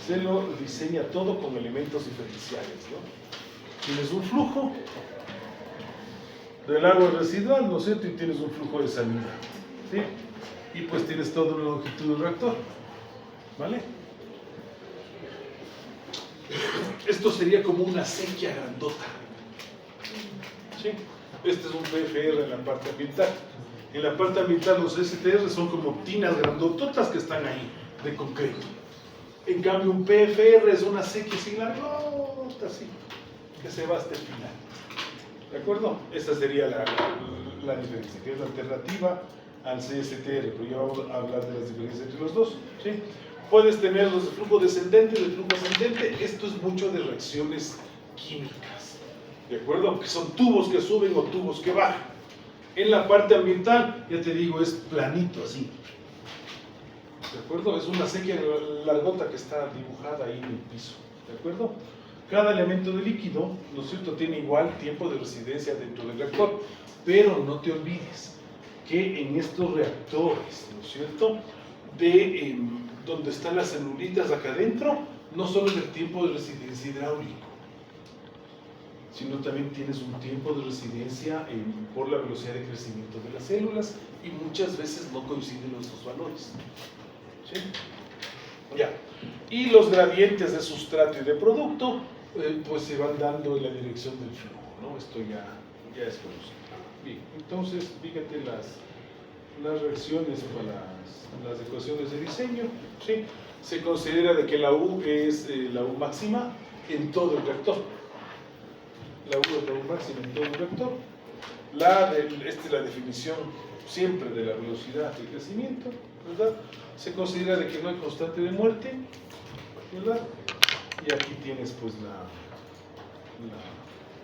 se lo diseña todo con elementos diferenciales, ¿no? Tienes un flujo del agua residual, ¿no es cierto? Y tienes un flujo de salida, ¿sí? Y pues tienes toda una longitud del reactor, ¿vale? Esto sería como una sequía grandota, ¿sí? Este es un PFR en la parte ambiental. En la parte ambiental los STR son como tinas grandototas que están ahí, de concreto. En cambio un PFR es una sequía así largota, así, que se va hasta el final. ¿De acuerdo? Esa sería la diferencia, que es la alternativa al CSTR, pero ya vamos a hablar de las diferencias entre los dos. ¿Sí? Puedes tener los de flujo descendente y de flujo ascendente. Esto es mucho de reacciones químicas, ¿de acuerdo? Que son tubos que suben o tubos que bajan. En la parte ambiental, ya te digo, es planito así. ¿De acuerdo? Es una sequía largota que está dibujada ahí en el piso. ¿De acuerdo? Cada elemento de líquido, ¿no es cierto?, tiene igual tiempo de residencia dentro del reactor. Pero no te olvides que en estos reactores, ¿no es cierto?, donde están las celulitas acá adentro, no solo es el tiempo de residencia hidráulico, sino también tienes un tiempo de residencia por la velocidad de crecimiento de las células, y muchas veces no coinciden los dos valores. ¿Sí? Ya. Y los gradientes de sustrato y de producto, pues se van dando en la dirección del flujo, ¿no? Esto ya es conocido. Bien, entonces, fíjate las reacciones para las ecuaciones de diseño. ¿Sí? Se considera de que la U es la U máxima en todo el reactor. La U es la U máxima en todo el reactor. Esta es la definición siempre de la velocidad de crecimiento, ¿verdad? Se considera de que no hay constante de muerte, ¿verdad? Y aquí tienes pues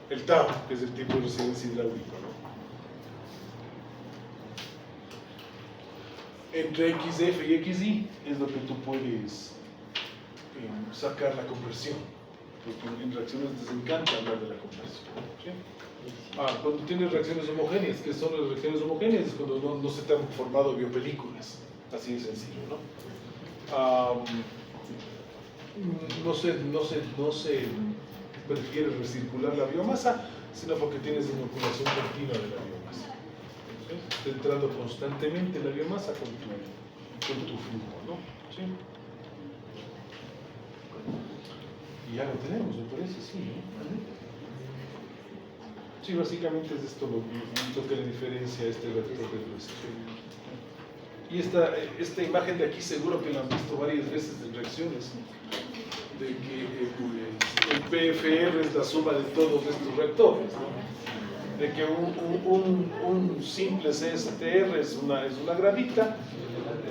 el tau, que es el tipo de residencia hidráulica, ¿no? Entre XF y XY es lo que tú puedes sacar la conversión, porque en reacciones les encanta hablar de la conversión, ¿sí? Cuando tienes reacciones homogéneas, ¿qué son las reacciones homogéneas? Es cuando no se te han formado biopelículas, así de sencillo, ¿no? No se prefiere recircular la biomasa, sino porque tienes inoculación continua de la biomasa. ¿Sí? Está entrando constantemente la biomasa con tu flujo, ¿no? ¿Sí? Y ya lo tenemos, me parece, sí, ¿no? Sí, básicamente es esto lo que le diferencia a este reactor del resto. Y esta imagen de aquí seguro que la han visto varias veces en reacciones, de que el PFR es la suma de todos estos reactores, ¿no? De que un simple CSTR es una gradita,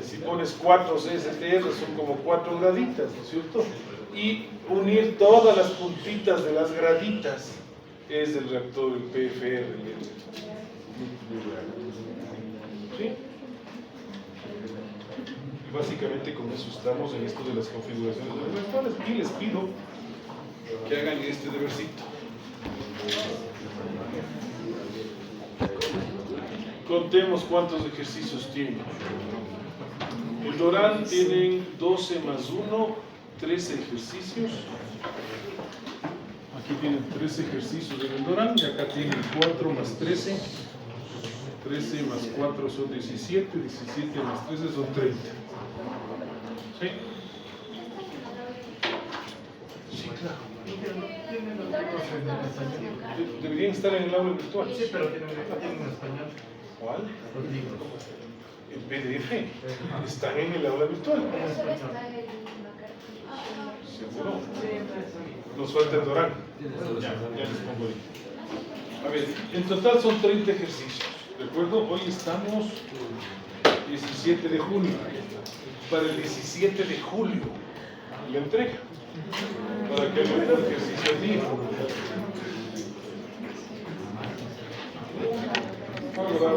si pones 4 CSTR son como 4 graditas, ¿no es cierto? Y unir todas las puntitas de las graditas es el reactor, el PFR. ¿Sí? Y básicamente con eso estamos en esto de las configuraciones de los reactores, y les pido que hagan este debercito. Contemos cuántos ejercicios tienen. El Dorán tienen 12 más 1, 13 ejercicios. Aquí tienen 13 ejercicios en el Dorán, y acá tienen 4 más 13. 13 más 4 son 17, 17 más 13 son 30. ¿Sí? Sí, claro. Deberían estar en el aula virtual. Sí, pero tienen en español. ¿Cuál? Los libros. El PDF. Están en el aula virtual. ¿Seguro? Nos falta el Dorán. Ya les pongo ahí. A ver, en total son 30 ejercicios. ¿De acuerdo? Hoy estamos 17 de junio. Para el 17 de julio la entrega. Para que no haya ejercicio al día. Vamos a dar